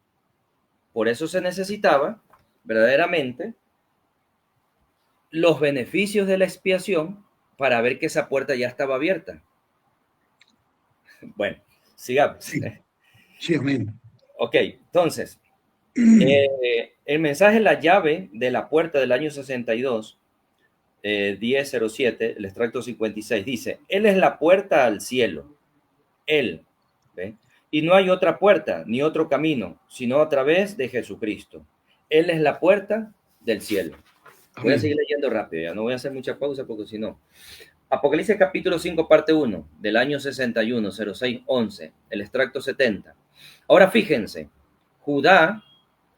S4: Por eso se necesitaba verdaderamente los beneficios de la expiación para ver que esa puerta ya estaba abierta. Bueno, sigamos.
S3: Sí, sí, amén.
S4: Ok, entonces, el mensaje La llave de la puerta del año 62, 1007, el extracto 56, dice, Él es la puerta al cielo. Él, ¿ve? Y no hay otra puerta ni otro camino, sino a través de Jesucristo. Él es la puerta del cielo. Voy a
S3: Amén.
S4: seguir leyendo rápido, ya no voy a hacer mucha pausa porque si no. Apocalipsis capítulo 5, parte 1, del año 61, 06, 11, el extracto 70. Ahora fíjense, Judá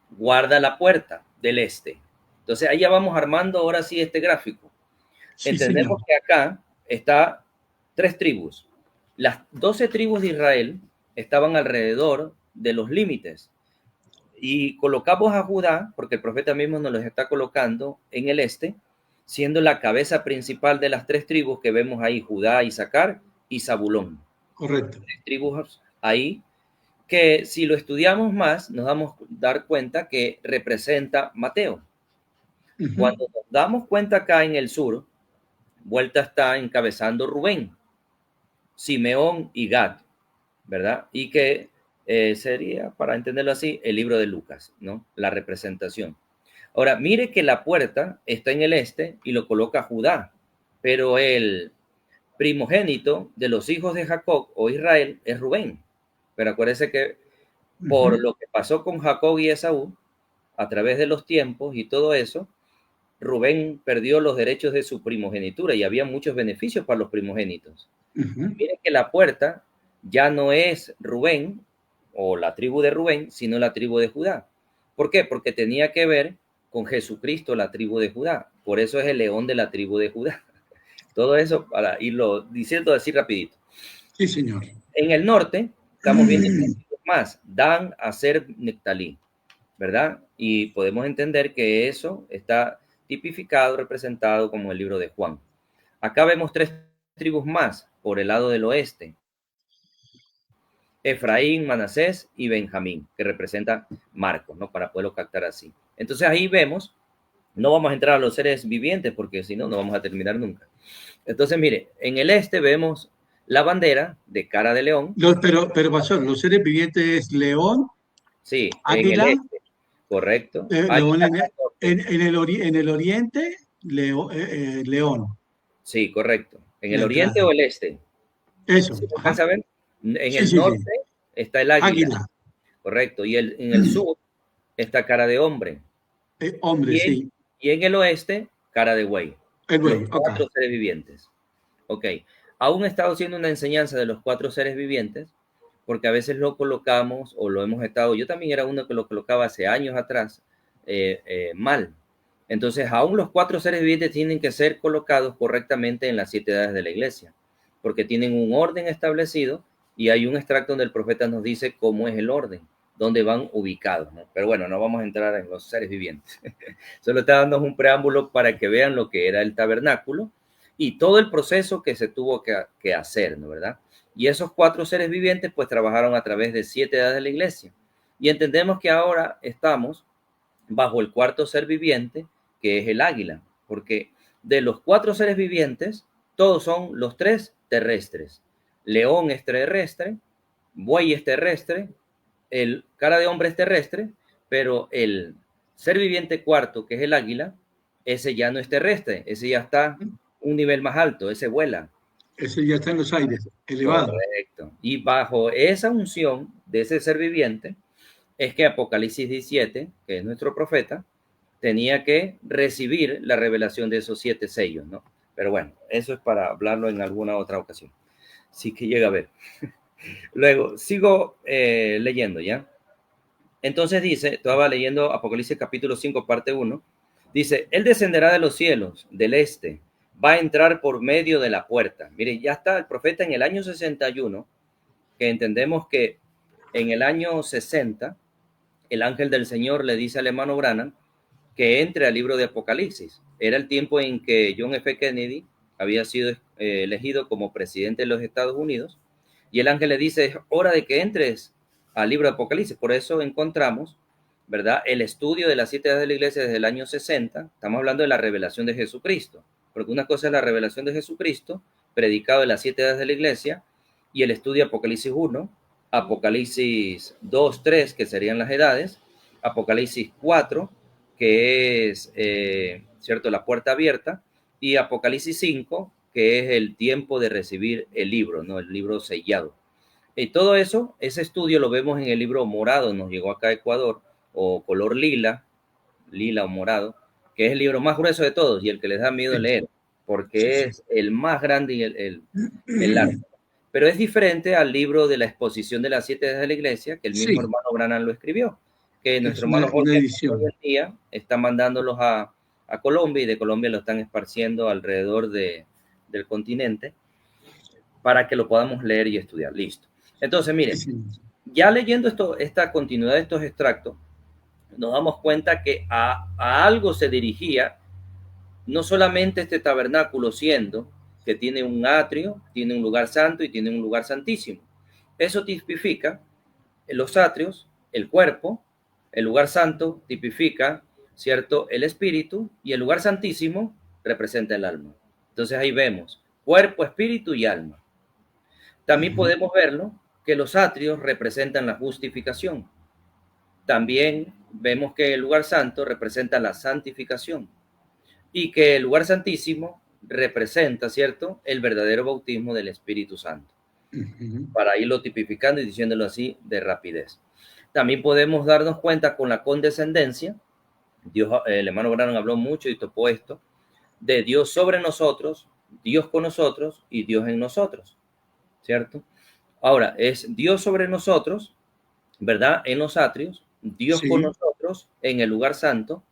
S4: guarda la puerta del este. Entonces ahí ya vamos armando ahora sí este gráfico.
S3: Sí,
S4: Entendemos
S3: señor.
S4: que acá está 3 tribus. Las 12 tribus de Israel estaban alrededor de los límites. Y colocamos a Judá, porque el profeta mismo nos los está colocando en el este, siendo la cabeza principal de las 3 tribus que vemos ahí, Judá, Isaacar y Zabulón.
S3: Correcto.
S4: 3 tribus ahí, que si lo estudiamos más, nos damos dar cuenta que representa Mateo.
S3: Ujú.
S4: Cuando nos damos cuenta acá en el sur, vuelta está encabezando Rubén, Simeón y Gad, ¿verdad? Y que sería, para entenderlo así, el libro de Lucas, ¿no? La representación. Ahora, mire que la puerta está en el este y lo coloca Judá, pero el primogénito de los hijos de Jacob o Israel es Rubén. Pero acuérdese que por
S3: Ujú.
S4: lo que pasó con Jacob y Esaú, a través de los tiempos y todo eso, Rubén perdió los derechos de su primogenitura y había muchos beneficios para los primogénitos.
S3: Ujú.
S4: Miren que la puerta ya no es Rubén o la tribu de Rubén, sino la tribu de Judá. ¿Por qué? Porque tenía que ver con Jesucristo, la tribu de Judá. Por eso es el león de la tribu de Judá. Todo eso para irlo diciendo así rapidito.
S3: Sí, señor.
S4: En el norte estamos viendo más, Dan, Aser, Nectalí, ¿verdad? Y podemos entender que eso está tipificado, representado como el libro de Juan. Acá vemos 3 tribus más por el lado del oeste. Efraín, Manasés y Benjamín, que representa Marcos, ¿no? Para poderlo captar así. Entonces ahí vemos, no vamos a entrar a los seres vivientes porque si no, no vamos a terminar nunca. Entonces, mire, en el este vemos la bandera de cara de león.
S3: Pero, pastor, los seres vivientes es león,
S4: Sí, en el
S3: águila,
S4: este, correcto.
S3: león
S4: Águila al norte.
S3: en el oriente, león,
S4: Sí, correcto. En el
S3: la
S4: oriente
S3: entrada.
S4: o el este.
S3: Eso,
S4: ¿Sí me
S3: ajá.
S4: alcanza a ver? En
S3: Sí,
S4: el
S3: sí, sí.
S4: norte está el águila,
S3: Águila,
S4: correcto. Y en el sur está cara de hombre.
S3: hombre,
S4: Y,
S3: sí.
S4: y en el oeste, cara de buey.
S3: El
S4: Los
S3: buey, ok.
S4: 4 seres vivientes. Ok. Aún he estado haciendo una enseñanza de los 4 seres vivientes, porque a veces lo colocamos o lo hemos estado. Yo también era uno que lo colocaba hace años atrás mal. Entonces, aún los 4 seres vivientes tienen que ser colocados correctamente en las 7 edades de la iglesia, porque tienen un orden establecido y hay un extracto donde el profeta nos dice cómo es el orden, dónde van ubicados, ¿no? Pero bueno, no vamos a entrar en los seres vivientes. Solo está dando un preámbulo para que vean lo que era el tabernáculo y todo el proceso que se tuvo que hacer, ¿no? ¿Verdad? Y esos 4 seres vivientes pues trabajaron a través de 7 edades de la iglesia. Y entendemos que ahora estamos bajo el 4 ser viviente, que es el águila, porque de los 4 seres vivientes, todos son los 3 terrestres. León es terrestre, buey es terrestre, el cara de hombre es terrestre, pero el ser viviente cuarto, que es el águila, ese ya no es terrestre, ese ya está un nivel más alto, ese vuela.
S3: Ese ya está en los aires, elevado.
S4: Correcto. Y bajo esa unción de ese ser viviente, es que Apocalipsis 17, que es nuestro profeta, tenía que recibir la revelación de esos 7 sellos, ¿no? Pero bueno, eso es para hablarlo en alguna otra ocasión. Sí que llega a ver. Luego, sigo leyendo, ¿ya? Entonces dice, estaba leyendo Apocalipsis capítulo 5, parte 1, dice, Él descenderá de los cielos, del este, va a entrar por medio de la puerta. Mire, ya está el profeta en el año 61, que entendemos que en el año 60, el ángel del Señor le dice al hermano Branham que entre al libro de Apocalipsis. Era el tiempo en que John F. Kennedy había sido elegido como presidente de los Estados Unidos Y el ángel le dice, es hora de que entres al libro de Apocalipsis. Por eso encontramos, ¿verdad?, el estudio de las 7 edades de la iglesia desde el año 60. Estamos hablando de la revelación de Jesucristo. Porque una cosa es la revelación de Jesucristo, predicado de las 7 edades de la iglesia, y el estudio de Apocalipsis 1, Apocalipsis 2, 3, que serían las edades, Apocalipsis 4, que es, ¿cierto?, la puerta abierta, y Apocalipsis 5, que es el tiempo de recibir el libro, ¿no?, el libro sellado. Y todo eso, ese estudio lo vemos en el libro morado, nos llegó acá a Ecuador, o color lila o morado, que es el libro más grueso de todos y el que les da miedo leer, porque es el más grande y el largo. Pero es diferente al libro de la exposición de las 7 edades de la iglesia, que el mismo hermano Branham lo escribió, que nuestro hermano Jorge hoy en día está mandándolos a Colombia, y de Colombia lo están esparciendo alrededor del continente para que lo podamos leer y estudiar. Listo. Entonces, miren, ya leyendo esta continuidad de estos extractos, nos damos cuenta que a algo se dirigía no solamente este tabernáculo, siendo que tiene un atrio, tiene un lugar santo y tiene un lugar santísimo. Eso tipifica los atrios, el cuerpo, el lugar santo tipifica, ¿cierto?, el espíritu, y el lugar santísimo representa el alma. Entonces ahí vemos cuerpo, espíritu y alma. También podemos verlo que los atrios representan la justificación. También vemos que el lugar santo representa la santificación y que el lugar santísimo representa, ¿cierto?, el verdadero bautismo del Espíritu Santo. Para irlo tipificando y diciéndolo así de rapidez. También podemos darnos cuenta con la condescendencia. Dios, el hermano Branham habló mucho y topó esto, de Dios sobre nosotros, Dios con nosotros y Dios en nosotros, ¿cierto? Ahora, es Dios sobre nosotros, ¿verdad?, en los atrios, Dios con nosotros en el lugar santo,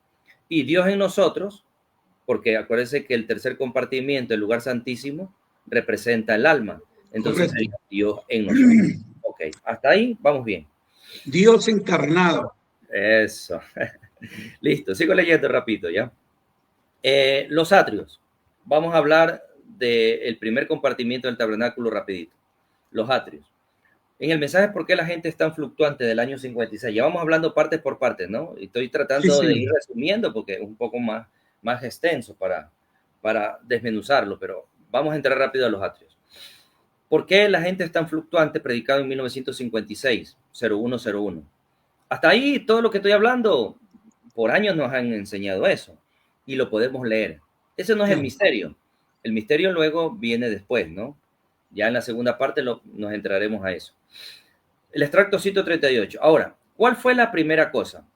S4: y Dios en nosotros, porque acuérdense que el tercer compartimiento, el lugar santísimo, representa el alma. Entonces, Dios en nosotros. Ok, hasta ahí vamos bien.
S3: Dios encarnado.
S4: Eso. Listo, sigo leyendo rapidito, ¿ya? Los atrios. Vamos a hablar del primer compartimiento del tabernáculo rapidito. Los atrios. En el mensaje ¿por qué la gente es tan fluctuante del año 56? Ya vamos hablando parte por parte, ¿no? Y estoy tratando de ir resumiendo porque es un poco más extenso para desmenuzarlo, pero vamos a entrar rápido a los atrios. ¿Por qué la gente es tan fluctuante? Predicado en 1956, 0101. Hasta ahí todo lo que estoy hablando, por años nos han enseñado eso y lo podemos leer. Ese no es el misterio. El misterio luego viene después, ¿no? Ya en la segunda parte nos entraremos a eso. El extracto 138. Ahora, ¿cuál fue la primera cosa?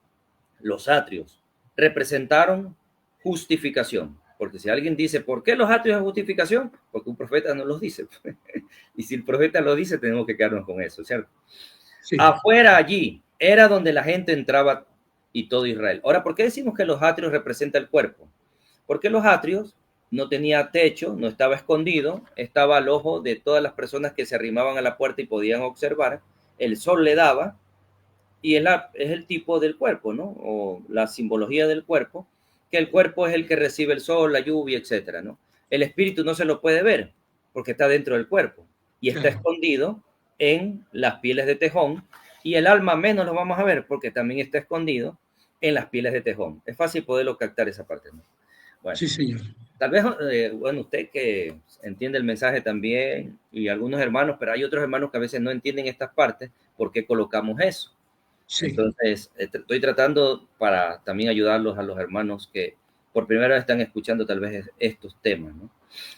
S4: Los atrios representaron justificación. Porque si alguien dice, ¿por qué los atrios es justificación? Porque un profeta no los dice. Y si el profeta lo dice, tenemos que quedarnos con eso, ¿cierto? Sí. Afuera allí era donde la gente entraba y todo Israel. Ahora, ¿por qué decimos que los atrios representan el cuerpo? Porque los atrios no tenía techo, no estaba escondido, estaba al ojo de todas las personas que se arrimaban a la puerta y podían observar. El sol le daba y es el tipo del cuerpo, ¿no? O la simbología del cuerpo, que el cuerpo es el que recibe el sol, la lluvia, etcétera, ¿no? El espíritu no se lo puede ver porque está dentro del cuerpo y está escondido en las pieles de tejón, y el alma menos lo vamos a ver porque también está escondido en las pieles de tejón. Es fácil poderlo captar esa parte, ¿no? Bueno, sí, señor. Tal vez, bueno, usted que entiende el mensaje también, y algunos hermanos, pero hay otros hermanos que a veces no entienden estas partes, ¿por qué colocamos eso? Sí. Entonces, estoy tratando para también ayudarlos a los hermanos que por primera vez están escuchando tal vez estos temas, ¿no?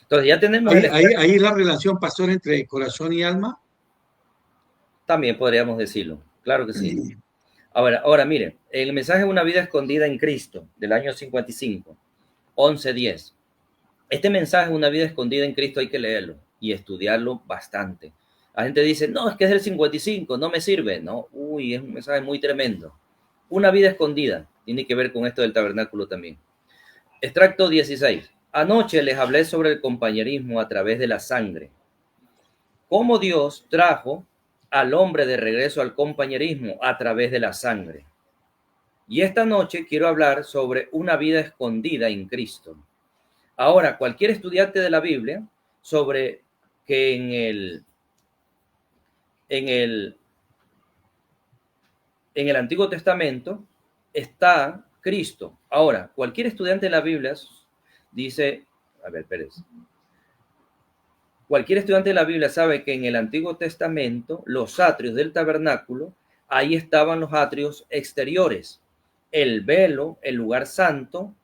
S4: Entonces, ya tenemos...
S3: ¿Ahí la relación, pastor, entre corazón y alma?
S4: También podríamos decirlo, claro que sí. Ahora miren, el mensaje Una vida escondida en Cristo, del año 55, 11:10. Este mensaje, Una vida escondida en Cristo, hay que leerlo y estudiarlo bastante. La gente dice, no, es que es del 55, no me sirve. No, es un mensaje muy tremendo. Una vida escondida, tiene que ver con esto del tabernáculo también. Extracto 16. Anoche les hablé sobre el compañerismo a través de la sangre. Cómo Dios trajo al hombre de regreso al compañerismo a través de la sangre. Y esta noche quiero hablar sobre una vida escondida en Cristo. Ahora, cualquier estudiante de la Biblia, sobre que en el Antiguo Testamento está Cristo. Ahora, cualquier estudiante de la Biblia dice, a ver, Pérez, cualquier estudiante de la Biblia sabe que en el Antiguo Testamento, los atrios del tabernáculo, ahí estaban los atrios exteriores, el velo, el lugar santo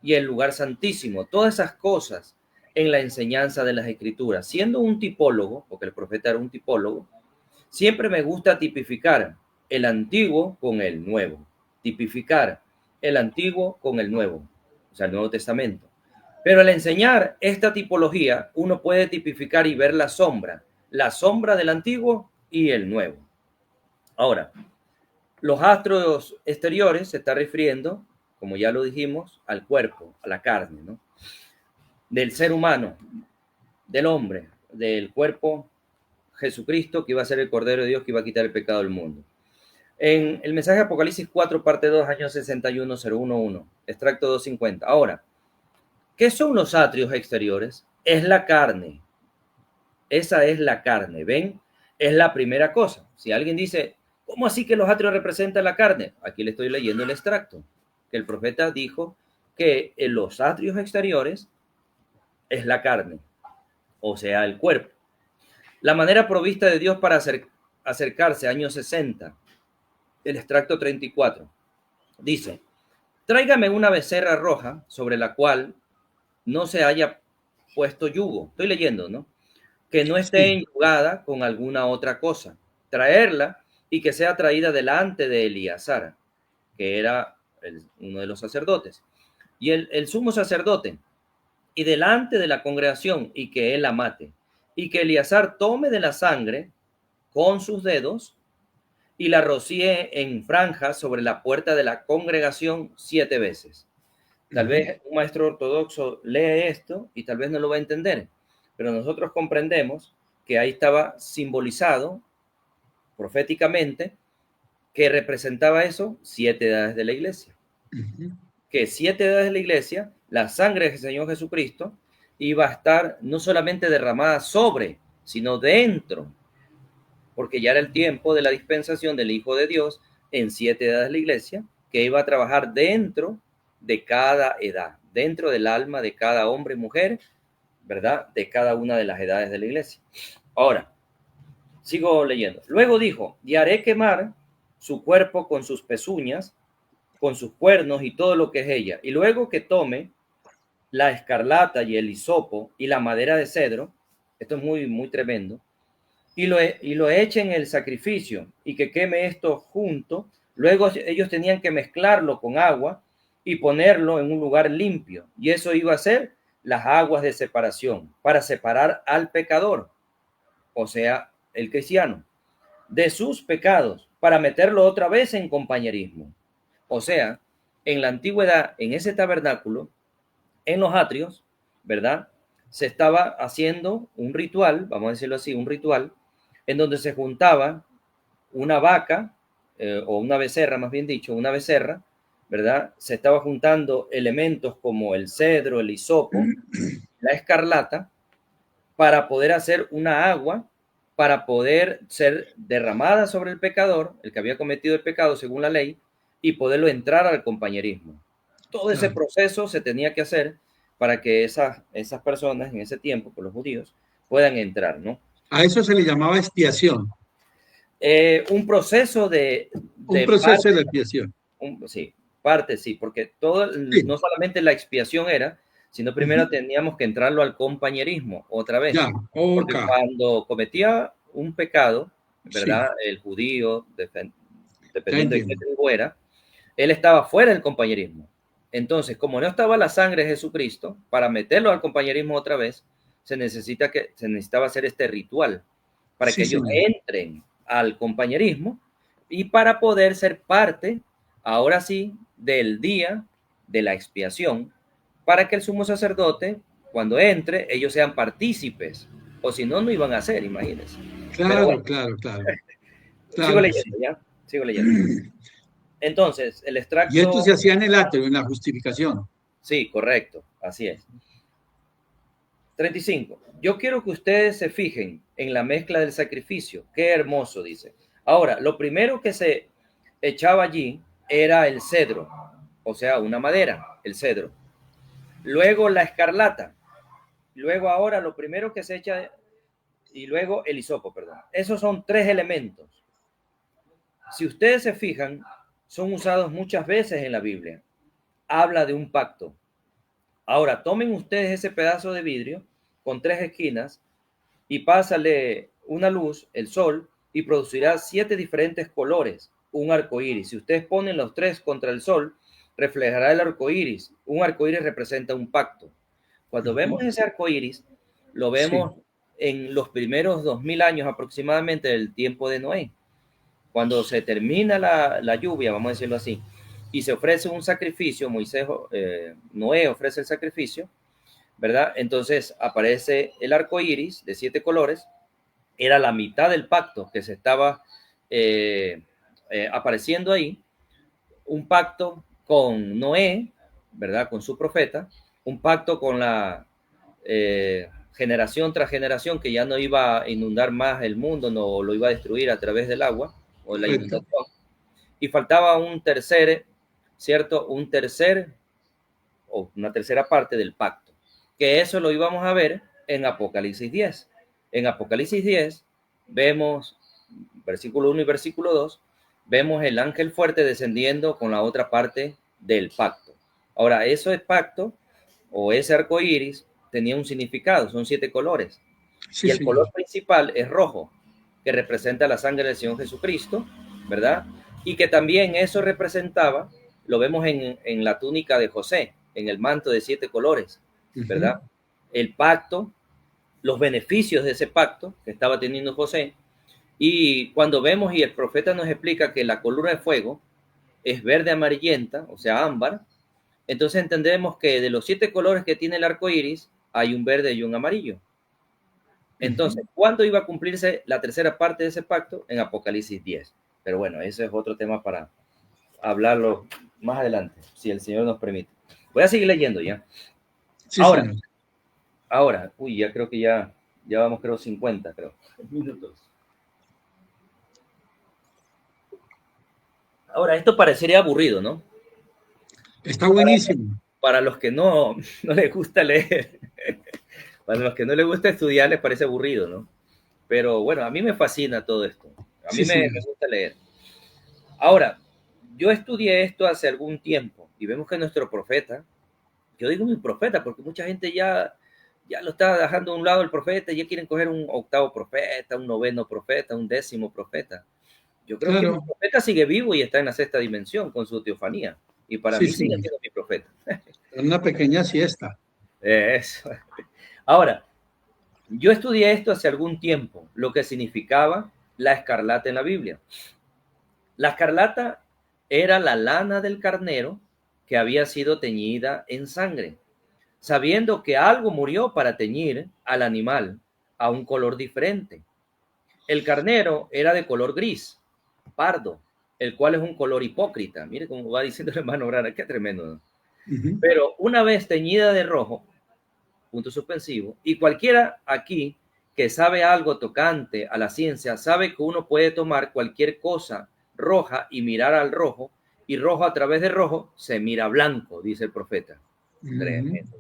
S4: y el lugar santísimo, todas esas cosas en la enseñanza de las Escrituras. Siendo un tipólogo, porque el profeta era un tipólogo, siempre me gusta tipificar el antiguo con el nuevo, tipificar el antiguo con el nuevo, o sea, el Nuevo Testamento. Pero al enseñar esta tipología, uno puede tipificar y ver la sombra del antiguo y el nuevo. Ahora, los astros exteriores se está refiriendo, como ya lo dijimos, al cuerpo, a la carne, ¿no? Del ser humano, del hombre, del cuerpo Jesucristo, que iba a ser el Cordero de Dios, que iba a quitar el pecado del mundo. En el mensaje de Apocalipsis 4, parte 2, año 61011, extracto 250. Ahora, ¿qué son los atrios exteriores? Es la carne. Esa es la carne. ¿Ven? Es la primera cosa. Si alguien dice, ¿cómo así que los atrios representan la carne? Aquí le estoy leyendo el extracto. Que el profeta dijo que en los atrios exteriores es la carne, o sea, el cuerpo. La manera provista de Dios para acercarse, año 60, el extracto 34, dice, tráigame una becerra roja sobre la cual no se haya puesto yugo. Estoy leyendo, ¿no? Que no esté enyugada con alguna otra cosa. Traerla y que sea traída delante de Eleazar, que era uno de los sacerdotes. Y el sumo sacerdote, y delante de la congregación, y que él la mate. Y que Eleazar tome de la sangre con sus dedos y la rocíe en franjas sobre la puerta de la congregación 7 veces. Tal vez un maestro ortodoxo lee esto y tal vez no lo va a entender, pero nosotros comprendemos que ahí estaba simbolizado proféticamente que representaba eso 7 edades de la iglesia. Que 7 edades de la iglesia, la sangre del Señor Jesucristo iba a estar no solamente derramada sobre, sino dentro, porque ya era el tiempo de la dispensación del Hijo de Dios en 7 edades de la iglesia, que iba a trabajar dentro de cada edad, dentro del alma de cada hombre y mujer, ¿verdad? De cada una de las edades de la iglesia. Ahora, sigo leyendo. Luego dijo, y haré quemar su cuerpo con sus pezuñas, con sus cuernos y todo lo que es ella. Y luego que tome la escarlata y el hisopo y la madera de cedro, esto es muy, muy tremendo, y lo eche en el sacrificio y que queme esto junto. Luego ellos tenían que mezclarlo con agua y ponerlo en un lugar limpio. Y eso iba a ser las aguas de separación para separar al pecador, o sea, el cristiano, de sus pecados, para meterlo otra vez en compañerismo. O sea, en la antigüedad, en ese tabernáculo, en los atrios, ¿verdad? Se estaba haciendo un ritual, vamos a decirlo así, un ritual, en donde se juntaba una vaca, o una becerra, más bien dicho, una becerra, ¿verdad? Se estaba juntando elementos como el cedro, el hisopo, la escarlata, para poder hacer una agua, para poder ser derramada sobre el pecador, el que había cometido el pecado según la ley, y poderlo entrar al compañerismo. Todo ese proceso se tenía que hacer para que esas personas en ese tiempo, por los judíos, puedan entrar, ¿no?
S3: A eso se le llamaba expiación.
S4: Un proceso de
S3: un proceso de expiación.
S4: Sí, parte, sí, porque todo, sí, no solamente la expiación era, sino primero teníamos que entrarlo al compañerismo otra vez.
S3: Ya,
S4: porque cuando cometía un pecado, ¿verdad? Sí. El judío, dependiendo de qué tribu era, él estaba fuera del compañerismo. Entonces, como no estaba la sangre de Jesucristo, para meterlo al compañerismo otra vez, se necesitaba hacer este ritual para que ellos entren al compañerismo y para poder ser parte, ahora sí, del día de la expiación, para que el sumo sacerdote, cuando entre, ellos sean partícipes, o si no, no iban a ser, imagínense.
S3: Claro, bueno, claro.
S4: Sigo leyendo, ¿ya? Sigo leyendo. Entonces, el extracto...
S3: Y esto se hacía en el atrio, en la justificación.
S4: Sí, correcto, así es. 35. Yo quiero que ustedes se fijen en la mezcla del sacrificio. Qué hermoso, dice. Ahora, lo primero que se echaba allí era el cedro, o sea, una madera, el cedro. Luego la escarlata. Luego ahora lo primero que se echa, y luego el hisopo, perdón. Esos son 3 elementos. Si ustedes se fijan, son usados muchas veces en la Biblia. Habla de un pacto. Ahora, tomen ustedes ese pedazo de vidrio con 3 esquinas y pásale una luz, el sol, y producirá 7 diferentes colores, un arco iris. Si ustedes ponen los 3 contra el sol, reflejará el arco iris. Un arco iris representa un pacto. Cuando vemos ese arco iris, lo vemos en los primeros 2000 años aproximadamente del tiempo de Noé. Cuando se termina la lluvia, vamos a decirlo así, y se ofrece un sacrificio, Noé ofrece el sacrificio, ¿verdad? Entonces aparece el arco iris de 7 colores, era la mitad del pacto que se estaba apareciendo ahí, un pacto con Noé, ¿verdad? Con su profeta, un pacto con la generación tras generación que ya no iba a inundar más el mundo, no lo iba a destruir a través del agua o la inundación. Y faltaba un tercer, ¿cierto? Un tercer o una tercera parte del pacto, que eso lo íbamos a ver en Apocalipsis 10. En Apocalipsis 10 vemos, versículo 1 y versículo 2, vemos el ángel fuerte descendiendo con la otra parte del pacto. Ahora, eso es pacto o ese arco iris tenía un significado, son 7 colores. Sí, y el color principal es rojo, que representa la sangre del Señor Jesucristo, ¿verdad? Y que también eso representaba, lo vemos en la túnica de José, en el manto de 7 colores, ¿verdad? El pacto, los beneficios de ese pacto que estaba teniendo José. Y cuando vemos y el profeta nos explica que la columna de fuego es verde amarillenta, o sea, ámbar, entonces entendemos que de los 7 colores que tiene el arco iris, hay un verde y un amarillo. Entonces, ¿cuándo iba a cumplirse la tercera parte de ese pacto? En Apocalipsis 10. Pero bueno, ese es otro tema para hablarlo más adelante, si el Señor nos permite. Voy a seguir leyendo ya. Sí, ahora, uy, ya creo que ya vamos, creo, 50, creo, minutos. Ahora, esto parecería aburrido, ¿no?
S3: Está buenísimo.
S4: Para los que no les gusta leer, para los que no les gusta estudiar, les parece aburrido, ¿no? Pero bueno, a mí me fascina todo esto. A mí me gusta leer. Ahora, yo estudié esto hace algún tiempo y vemos que nuestro profeta, yo digo mi profeta porque mucha gente ya lo está dejando a un lado el profeta y ya quieren coger un 8º profeta, un 9º profeta, un 10º profeta. Yo creo que mi profeta sigue vivo y está en la 6ª dimensión con su teofanía. Y para mí sigue siendo mi profeta.
S3: Una pequeña siesta.
S4: Eso. Ahora, yo estudié esto hace algún tiempo, lo que significaba la escarlata en la Biblia. La escarlata era la lana del carnero que había sido teñida en sangre, sabiendo que algo murió para teñir al animal a un color diferente. El carnero era de color gris, pardo, el cual es un color hipócrita. Mire cómo va diciendo el hermano Grana, qué tremendo, ¿no? Pero una vez teñida de rojo, punto suspensivo, y cualquiera aquí que sabe algo tocante a la ciencia, sabe que uno puede tomar cualquier cosa roja y mirar al rojo, y rojo a través de rojo se mira blanco, dice el profeta. Tremendo.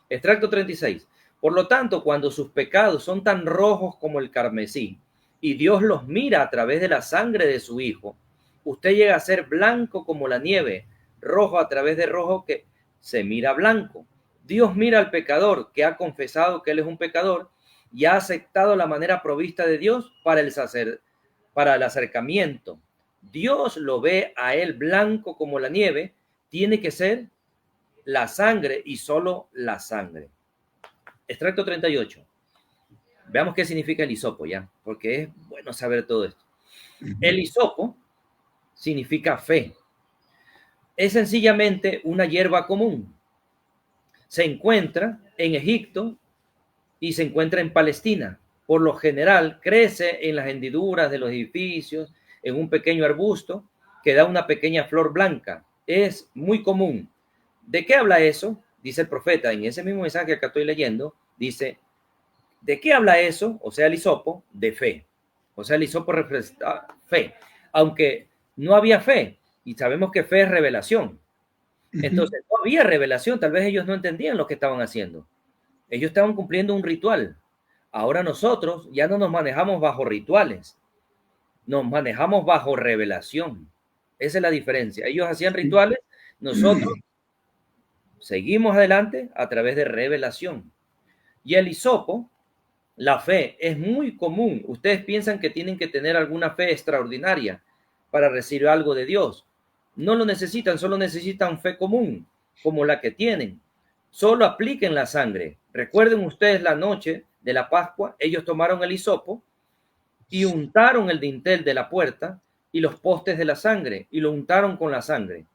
S4: Extracto 36. Por lo tanto, cuando sus pecados son tan rojos como el carmesí, y Dios los mira a través de la sangre de su Hijo, usted llega a ser blanco como la nieve, rojo a través de rojo que se mira blanco. Dios mira al pecador que ha confesado que él es un pecador y ha aceptado la manera provista de Dios para el acercamiento. Dios lo ve a él blanco como la nieve, tiene que ser la sangre y solo la sangre. Extracto 38. Veamos qué significa el hisopo ya, porque es bueno saber todo esto. El hisopo significa fe. Es sencillamente una hierba común. Se encuentra en Egipto y se encuentra en Palestina. Por lo general, crece en las hendiduras de los edificios, en un pequeño arbusto que da una pequeña flor blanca. Es muy común. ¿De qué habla eso? Dice el profeta en ese mismo mensaje que acá estoy leyendo, Dice, ¿de qué habla eso? O sea, el hisopo, de fe. O sea, el hisopo representa fe. Aunque no había fe, y sabemos que fe es revelación. Entonces, no había revelación, tal vez ellos no entendían lo que estaban haciendo. Ellos estaban cumpliendo un ritual. Ahora nosotros ya no nos manejamos bajo rituales, nos manejamos bajo revelación. Esa es la diferencia. Ellos hacían rituales, nosotros seguimos adelante a través de revelación. Y el hisopo, la fe, es muy común. Ustedes piensan que tienen que tener alguna fe extraordinaria para recibir algo de Dios. No lo necesitan, solo necesitan fe común, como la que tienen. Solo apliquen la sangre. Recuerden ustedes la noche de la Pascua, ellos tomaron el hisopo y untaron el dintel de la puerta y los postes de la sangre, y lo untaron con la sangre.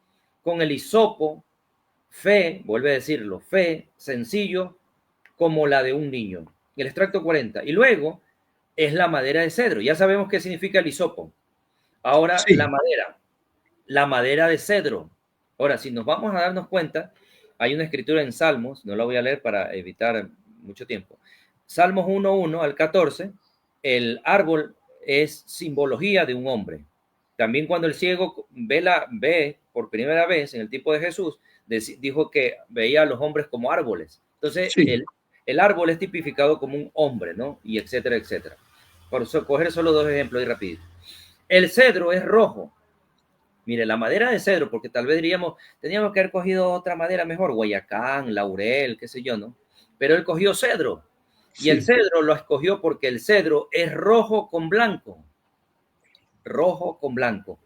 S4: Con el hisopo, fe, vuelve a decirlo, fe, sencillo, como la de un niño. El extracto 40. Y luego es la madera de cedro. Ya sabemos qué significa el hisopo. Ahora,
S3: Sí.
S4: la madera de cedro. Ahora, si nos vamos a darnos cuenta, hay una escritura en Salmos, no la voy a leer para evitar mucho tiempo. Salmos 1:1 al 14, el árbol es simbología de un hombre. También cuando el ciego ve por primera vez en el tiempo de Jesús, dijo que veía a los hombres como árboles. Entonces,
S3: Sí.
S4: el árbol es tipificado como un hombre, ¿no? Y etcétera, etcétera. Por eso, coger solo dos ejemplos y rapidito. El cedro es rojo. Mire, la madera de cedro, porque tal vez diríamos, teníamos que haber cogido otra madera mejor, guayacán, laurel, qué sé yo, ¿no? Pero él cogió cedro. Y el cedro lo escogió porque el cedro es rojo con blanco. Rojo con blanco.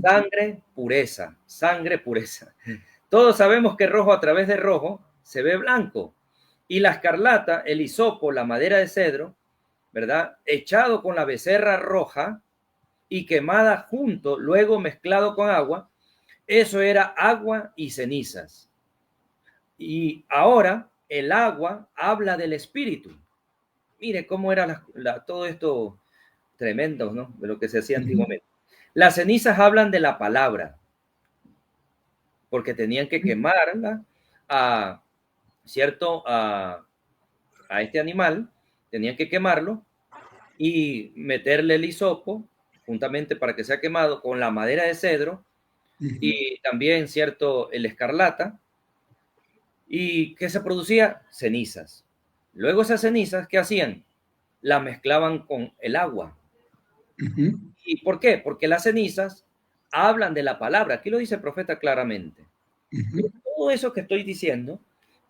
S4: Sangre, pureza. Sangre, pureza. Todos sabemos que rojo a través de rojo se ve blanco. Y la escarlata, el hisopo, la madera de cedro, ¿verdad? Echado con la becerra roja y quemada junto, luego mezclado con agua, eso era agua y cenizas. Y ahora el agua habla del espíritu. Mire cómo era todo esto tremendo, ¿no? De lo que se hacía antiguamente. Las cenizas hablan de la palabra, porque tenían que quemarla a este animal, tenían que quemarlo y meterle el hisopo juntamente para que sea quemado con la madera de cedro y también, el escarlata. ¿Y qué se producía? Cenizas. Luego esas cenizas, ¿qué hacían? Las mezclaban con el agua. ¿Y por qué? Porque las cenizas hablan de la palabra. Aquí lo dice el profeta claramente. Todo eso que estoy diciendo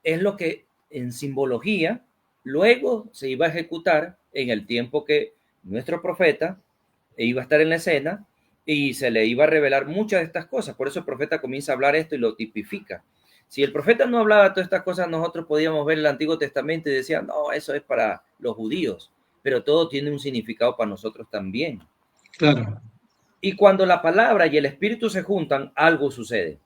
S4: es lo que en simbología luego se iba a ejecutar en el tiempo que nuestro profeta iba a estar en la escena y se le iba a revelar muchas de estas cosas. Por eso el profeta comienza a hablar esto y lo tipifica. Si el profeta no hablaba de todas estas cosas, nosotros podíamos ver el Antiguo Testamento y decían, no, eso es para los judíos, pero todo tiene un significado para nosotros también.
S3: Claro.
S4: Y cuando la palabra y el espíritu se juntan, algo sucede.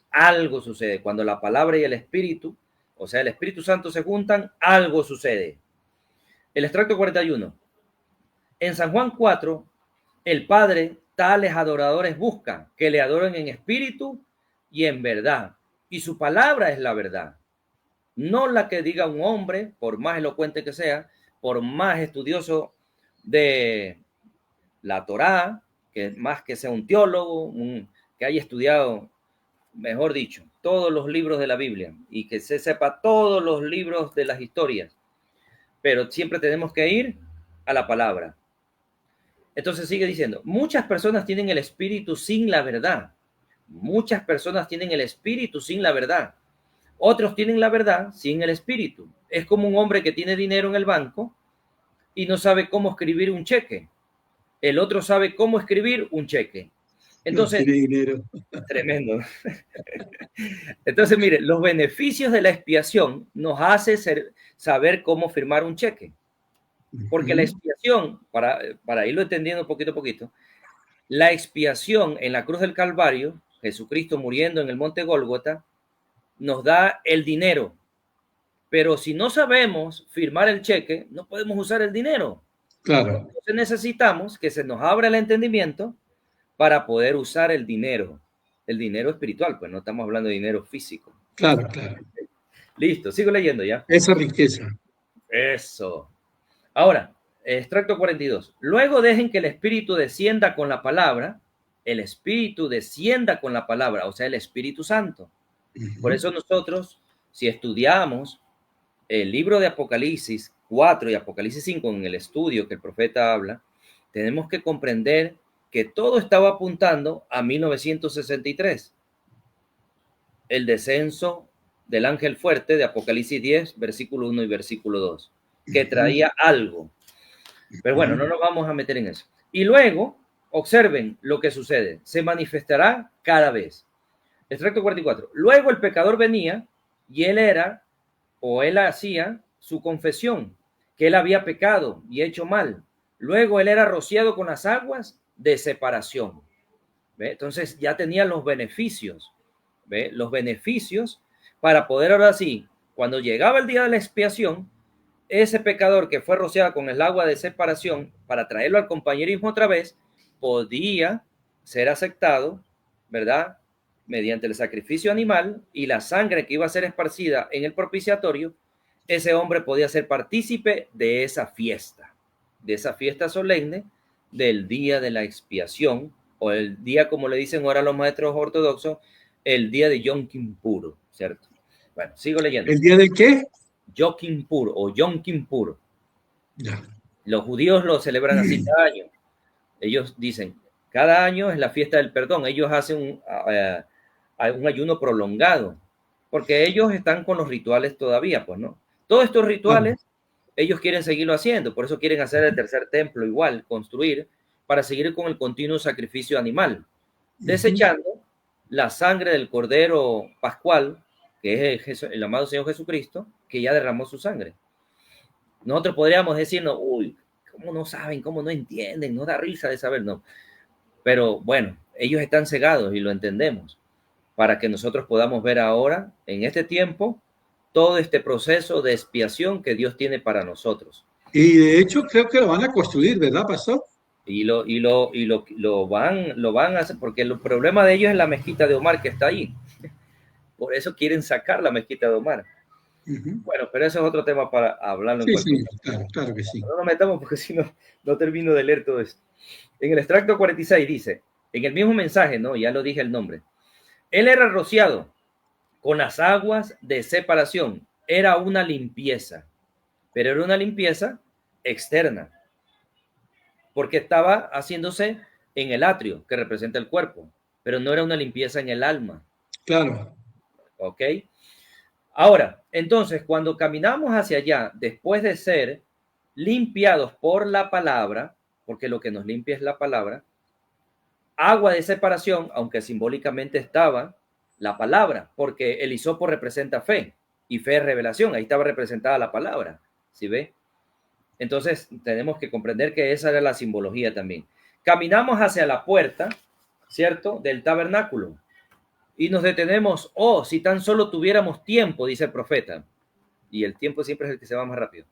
S4: Algo sucede. Cuando la palabra y el espíritu, o sea, el Espíritu Santo se juntan, algo sucede. El extracto 41. En San Juan 4, el Padre tales adoradores busca, que le adoren en espíritu y en verdad. Y su palabra es la verdad. No la que diga un hombre, por más elocuente que sea, por más estudioso de la Torá, que más que sea un teólogo, que haya estudiado, mejor dicho, todos los libros de la Biblia y que se sepa todos los libros de las historias. Pero siempre tenemos que ir a la palabra. Entonces sigue diciendo, muchas personas tienen el espíritu sin la verdad. Muchas personas tienen el espíritu sin la verdad. Otros tienen la verdad sin el espíritu. Es como un hombre que tiene dinero en el banco y no sabe cómo escribir un cheque. El otro sabe cómo escribir un cheque. Entonces,
S3: no tiene dinero.
S4: Tremendo. Entonces, mire, los beneficios de la expiación nos hace saber cómo firmar un cheque. Porque la expiación, para irlo entendiendo poquito a poquito, la expiación en la cruz del Calvario, Jesucristo muriendo en el monte Gólgota, nos da el dinero. Pero si no sabemos firmar el cheque, no podemos usar el dinero.
S3: Claro.
S4: Entonces necesitamos que se nos abra el entendimiento para poder usar el dinero espiritual, pues no estamos hablando de dinero físico.
S3: Claro, claro.
S4: Listo, sigo leyendo ya.
S3: Esa riqueza.
S4: Eso. Ahora, extracto 42. Luego dejen que el Espíritu descienda con la palabra. El Espíritu descienda con la palabra, o sea, el Espíritu Santo. Por eso nosotros, si estudiamos el libro de Apocalipsis 4 y Apocalipsis 5 en el estudio que el profeta habla, tenemos que comprender que todo estaba apuntando a 1963. El descenso del ángel fuerte de Apocalipsis 10, versículo 1 y versículo 2, que traía algo. Pero bueno, no nos vamos a meter en eso. Y luego, observen lo que sucede. Se manifestará cada vez. Extracto 44. Luego el pecador venía y él hacía su confesión, que él había pecado y hecho mal. Luego él era rociado con las aguas de separación. ¿Ve? Entonces ya tenía los beneficios. ¿Ve? Los beneficios para poder ahora sí, cuando llegaba el día de la expiación, ese pecador que fue rociado con el agua de separación para traerlo al compañerismo otra vez, podía ser aceptado, ¿verdad? Mediante el sacrificio animal y la sangre que iba a ser esparcida en el propiciatorio, ese hombre podía ser partícipe de esa fiesta solemne del día de la expiación, o el día, como le dicen ahora los maestros ortodoxos, el día de Yom Kippur, ¿cierto? Bueno, sigo leyendo.
S3: ¿El día del qué?
S4: Yom Kippur o Yom Kippur.
S3: Ya.
S4: Los judíos lo celebran así cada año. Ellos dicen, cada año es la fiesta del perdón. Ellos hacen un ayuno prolongado, porque ellos están con los rituales todavía, pues, ¿no? Todos estos rituales, ellos quieren seguirlo haciendo, por eso quieren hacer el tercer templo igual, construir, para seguir con el continuo sacrificio animal, desechando la sangre del Cordero Pascual, que es el amado Señor Jesucristo, que ya derramó su sangre. Nosotros podríamos decirnos, uy, ¿cómo no saben? ¿Cómo no entienden? No da risa de saber, no. Pero bueno, ellos están cegados y lo entendemos, para que nosotros podamos ver ahora, en este tiempo, todo este proceso de expiación que Dios tiene para nosotros.
S3: Y de hecho creo que lo van a construir, ¿verdad, pastor?
S4: Y lo van a hacer, porque el problema de ellos es la mezquita de Omar que está ahí. Por eso quieren sacar la mezquita de Omar. Bueno, pero eso es otro tema para hablarlo.
S3: Sí, sí, claro que sí.
S4: No nos metamos porque si no, no termino de leer todo esto. En el extracto 46 dice, en el mismo mensaje, no, ya lo dije el nombre. Él era rociado con las aguas de separación. Era una limpieza, pero era una limpieza externa, porque estaba haciéndose en el atrio, que representa el cuerpo, pero no era una limpieza en el alma.
S3: Claro.
S4: ¿Ok? Ahora, entonces, cuando caminamos hacia allá, después de ser limpiados por la palabra, porque lo que nos limpia es la palabra, agua de separación, aunque simbólicamente estaba la palabra, porque el hisopo representa fe y fe es revelación, ahí estaba representada la palabra, ¿sí ve? Entonces tenemos que comprender que esa era la simbología también. Caminamos hacia la puerta, ¿cierto? Del tabernáculo y nos detenemos, oh, si tan solo tuviéramos tiempo, dice el profeta, y el tiempo siempre es el que se va más rápido,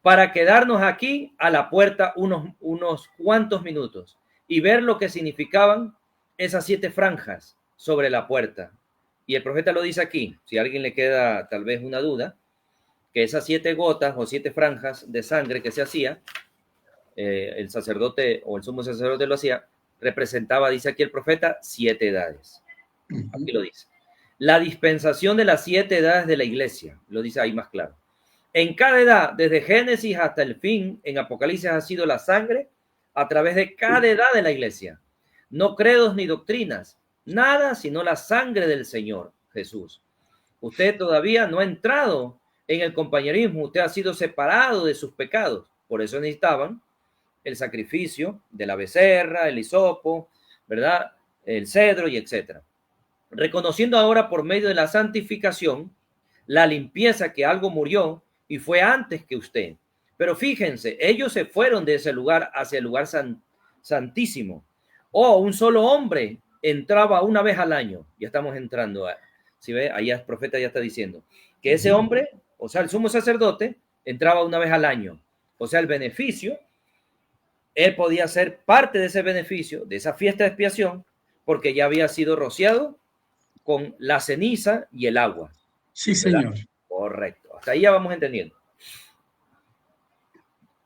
S4: para quedarnos aquí a la puerta unos cuantos minutos y ver lo que significaban esas 7 franjas sobre la puerta. Y el profeta lo dice aquí, si a alguien le queda tal vez una duda, que esas 7 gotas o 7 franjas de sangre que se hacía, el sacerdote o el sumo sacerdote lo hacía, representaba, dice aquí el profeta, 7 edades. Aquí lo dice. La dispensación de las 7 edades de la iglesia, lo dice ahí más claro. En cada edad, desde Génesis hasta el fin, en Apocalipsis ha sido la sangre a través de cada edad de la iglesia. No credos ni doctrinas, nada sino la sangre del Señor Jesús. Usted todavía no ha entrado en el compañerismo, usted ha sido separado de sus pecados. Por eso necesitaban el sacrificio de la becerra, el hisopo, ¿verdad? El cedro y etcétera. Reconociendo ahora por medio de la santificación la limpieza que algo murió y fue antes que usted. Pero fíjense, ellos se fueron de ese lugar hacia el lugar santísimo. Oh, un solo hombre entraba una vez al año. Ya estamos entrando. Si ve, ahí el profeta ya está diciendo que ese hombre, o sea, el sumo sacerdote, entraba una vez al año. O sea, el beneficio, él podía ser parte de ese beneficio, de esa fiesta de expiación, porque ya había sido rociado con la ceniza y el agua.
S3: Sí, señor.
S4: Correcto. Hasta ahí ya vamos entendiendo.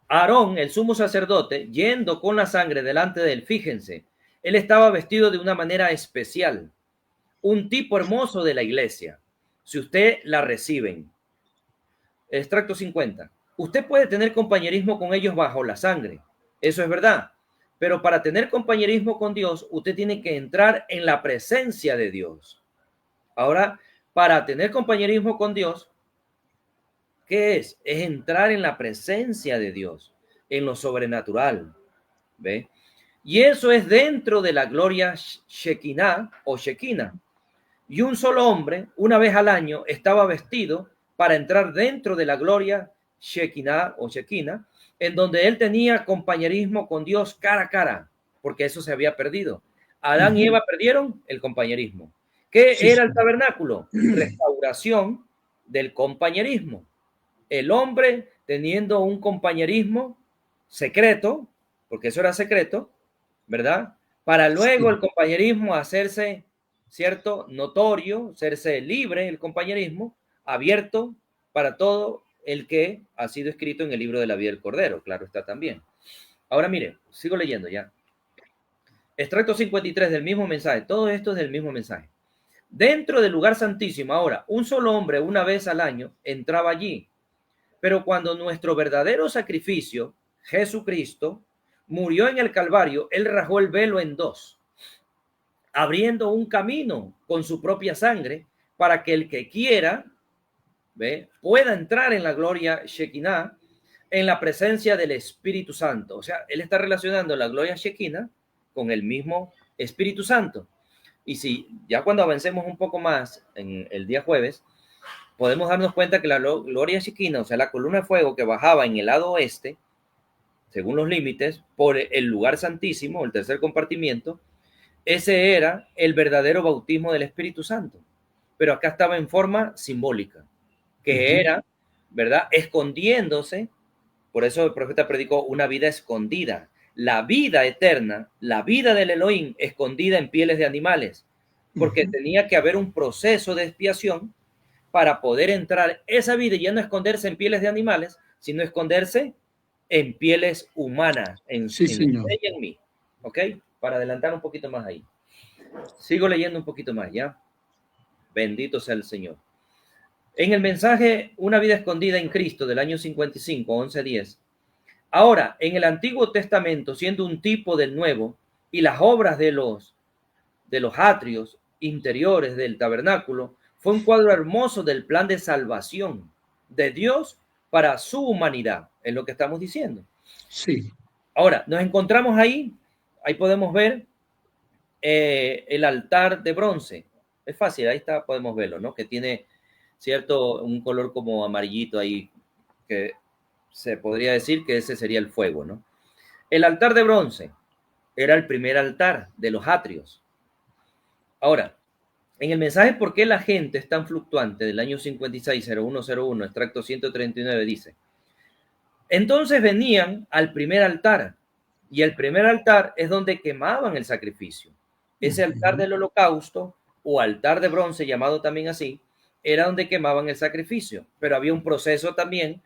S4: Aarón, el sumo sacerdote, yendo con la sangre delante de él, fíjense, él estaba vestido de una manera especial, un tipo hermoso de la iglesia. Si usted la reciben. Extracto 50. Usted puede tener compañerismo con ellos bajo la sangre. Eso es verdad. Pero para tener compañerismo con Dios, usted tiene que entrar en la presencia de Dios. Ahora, para tener compañerismo con Dios, ¿qué es? Es entrar en la presencia de Dios, en lo sobrenatural. ¿Ve? Y eso es dentro de la gloria Shekinah o Shekinah. Y un solo hombre, una vez al año, estaba vestido para entrar dentro de la gloria Shekinah o Shekinah, en donde él tenía compañerismo con Dios cara a cara, porque eso se había perdido. Adán y Eva perdieron el compañerismo. ¿Qué
S3: Sí,
S4: era
S3: sí.
S4: el tabernáculo? Restauración del compañerismo. El hombre teniendo un compañerismo secreto, porque eso era secreto, ¿verdad? Para luego
S3: Sí.
S4: el compañerismo hacerse, ¿cierto? Notorio, hacerse libre el compañerismo, abierto para todo el que ha sido escrito en el libro de la vida del Cordero, claro está también. Ahora mire, sigo leyendo ya. Extracto 53 del mismo mensaje, todo esto es del mismo mensaje. Dentro del lugar santísimo, ahora, un solo hombre una vez al año entraba allí, pero cuando nuestro verdadero sacrificio, Jesucristo, murió en el Calvario, él rajó el velo en dos, abriendo un camino con su propia sangre para que el que quiera, ¿ve?, pueda entrar en la gloria Shekinah, en la presencia del Espíritu Santo. O sea, él está relacionando la gloria Shekinah con el mismo Espíritu Santo. Y si ya cuando avancemos un poco más en el día jueves, podemos darnos cuenta que la gloria Shekinah, o sea, la columna de fuego que bajaba en el lado oeste, según los límites, por el lugar santísimo, el tercer compartimiento, ese era el verdadero bautismo del Espíritu Santo. Pero acá estaba en forma simbólica, que era, ¿verdad?, escondiéndose. Por eso el profeta predicó una vida escondida, la vida eterna, la vida del Elohim escondida en pieles de animales, porque tenía que haber un proceso de expiación para poder entrar esa vida y ya no esconderse en pieles de animales, sino esconderse en pieles humanas, en
S3: Sí,
S4: usted
S3: señor.
S4: y en mí. ¿Ok? Para adelantar un poquito más ahí. Sigo leyendo un poquito más, ¿ya? Bendito sea el Señor. En el mensaje Una vida escondida en Cristo del año 55, 11:10. Ahora, en el Antiguo Testamento, siendo un tipo del Nuevo, y las obras de los atrios interiores del tabernáculo, fue un cuadro hermoso del plan de salvación de Dios para su humanidad, es lo que estamos diciendo.
S3: Sí.
S4: Ahora, nos encontramos ahí podemos ver el altar de bronce. Es fácil, ahí está, podemos verlo, ¿no? Que tiene, cierto, un color como amarillito ahí, que se podría decir que ese sería el fuego, ¿no? El altar de bronce era el primer altar de los atrios. Ahora, en el mensaje ¿Por qué la gente es tan fluctuante? Del año 560101, extracto 139, dice: entonces venían al primer altar, y el primer altar es donde quemaban el sacrificio. Ese altar del holocausto o altar de bronce, llamado también así, era donde quemaban el sacrificio, pero había un proceso también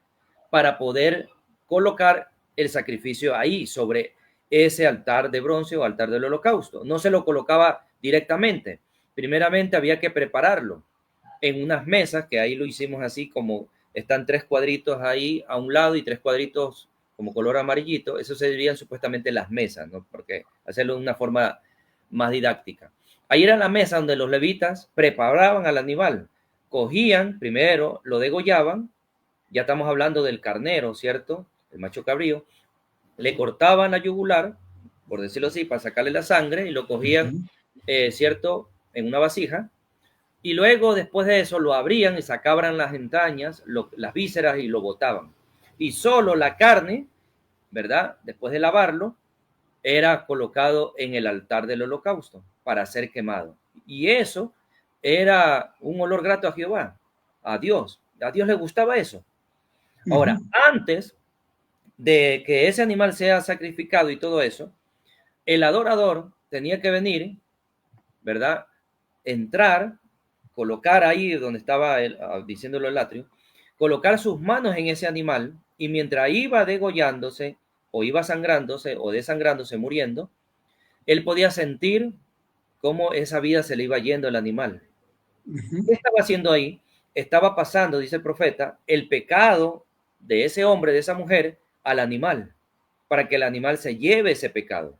S4: para poder colocar el sacrificio ahí, sobre ese altar de bronce o altar del holocausto. No se lo colocaba directamente. Primeramente había que prepararlo en unas mesas, que ahí lo hicimos así, como están 3 cuadritos ahí a un lado y 3 cuadritos como color amarillito. Eso serían supuestamente las mesas, ¿no? Porque hacerlo de una forma más didáctica. Ahí era la mesa donde los levitas preparaban al animal. Cogían primero, lo degollaban, ya estamos hablando del carnero, ¿cierto? El macho cabrío. Le cortaban la yugular, por decirlo así, para sacarle la sangre, y lo cogían, ¿cierto?, en una vasija. Y luego, después de eso, lo abrían y sacaban las entrañas, las vísceras, y lo botaban. Y solo la carne, ¿verdad?, después de lavarlo, era colocado en el altar del holocausto para ser quemado. Y eso era un olor grato a Jehová, a Dios. A Dios le gustaba eso. Ahora, antes de que ese animal sea sacrificado y todo eso, el adorador tenía que venir, ¿verdad?, entrar, colocar ahí donde estaba diciéndolo el atrio, colocar sus manos en ese animal y mientras iba degollándose, o iba sangrándose, o desangrándose, muriendo, él podía sentir cómo esa vida se le iba yendo al animal.
S3: Ujú.
S4: ¿Qué estaba haciendo ahí? Estaba pasando, dice el profeta, el pecado de ese hombre, de esa mujer, al animal, para que el animal se lleve ese pecado.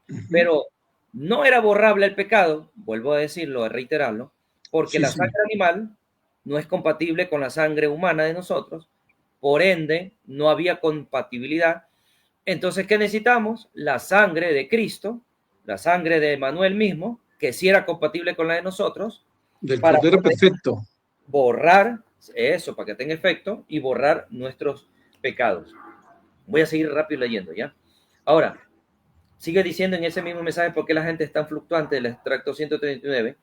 S3: Ujú.
S4: Pero no era borrable el pecado, vuelvo a decirlo, a reiterarlo, porque
S3: Sí,
S4: la
S3: sí.
S4: sangre animal no es compatible con la sangre humana de nosotros, por ende, no había compatibilidad. Entonces, ¿qué necesitamos? La sangre de Cristo, la sangre de Manuel mismo, que sí era compatible con la de nosotros,
S3: Del
S4: para
S3: Cordero
S4: poder
S3: Perfecto.
S4: borrar eso, para que tenga efecto y borrar nuestros pecados. Voy a seguir rápido leyendo, ¿ya? Ahora, sigue diciendo en ese mismo mensaje por qué la gente es tan fluctuante del extracto 139,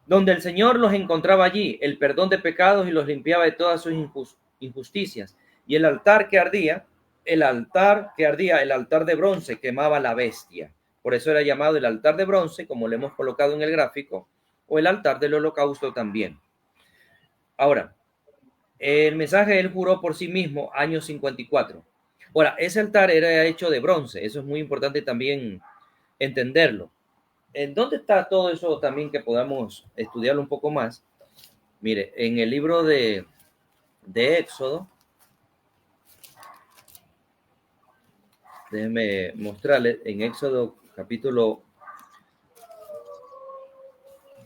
S4: donde el Señor los encontraba allí, el perdón de pecados y los limpiaba de todas sus injusticias. Y el altar que ardía, el altar de bronce quemaba la bestia. Por eso era llamado el altar de bronce, como lo hemos colocado en el gráfico, o el altar del holocausto también. Ahora, el mensaje él juró por sí mismo, año 54. Ahora, ese altar era hecho de bronce, eso es muy importante también entenderlo. ¿En dónde está todo eso también que podamos estudiarlo un poco más? Mire, en el libro de Éxodo, déjenme mostrarles, en Éxodo capítulo,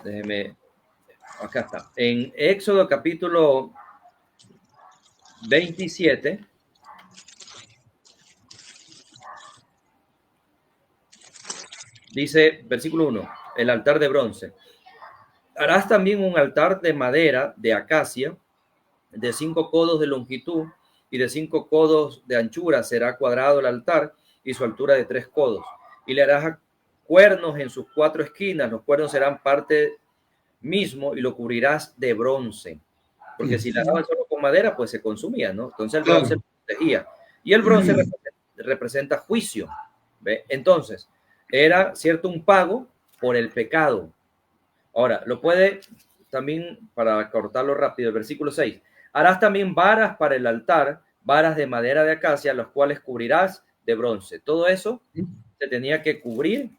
S4: déjenme, acá está, en Éxodo capítulo 27, dice, versículo 1, el altar de bronce. Harás también un altar de madera de acacia, de 5 codos de longitud y de 5 codos de anchura. Será cuadrado el altar y su altura de 3 codos. Y le harás cuernos en sus 4 esquinas. Los cuernos serán parte mismo y lo cubrirás de bronce. Porque si la daban solo con madera, pues se consumía, ¿no? Entonces el bronce lo protegía. Y el bronce representa juicio. ¿Ve? Entonces, era cierto un pago por el pecado. Ahora, lo puede también, para cortarlo rápido, el versículo 6. Harás también varas para el altar, varas de madera de acacia, las cuales cubrirás de bronce. Todo eso se tenía que cubrir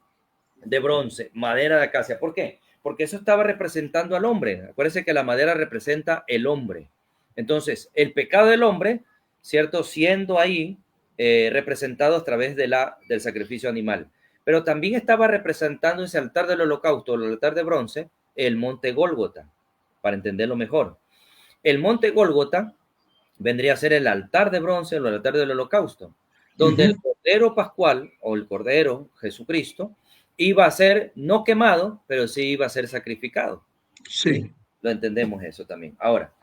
S4: de bronce, madera de acacia. ¿Por qué? Porque eso estaba representando al hombre. Acuérdense que la madera representa el hombre. Entonces, el pecado del hombre, ¿cierto? Siendo ahí representado a través del sacrificio animal. Pero también estaba representando ese altar del holocausto, el altar de bronce, el monte Gólgota, para entenderlo mejor. El monte Gólgota vendría a ser el altar de bronce o el altar del holocausto, donde el cordero pascual o el cordero Jesucristo iba a ser no quemado, pero sí iba a ser sacrificado.
S3: Sí.
S4: Lo entendemos eso también. Ahora,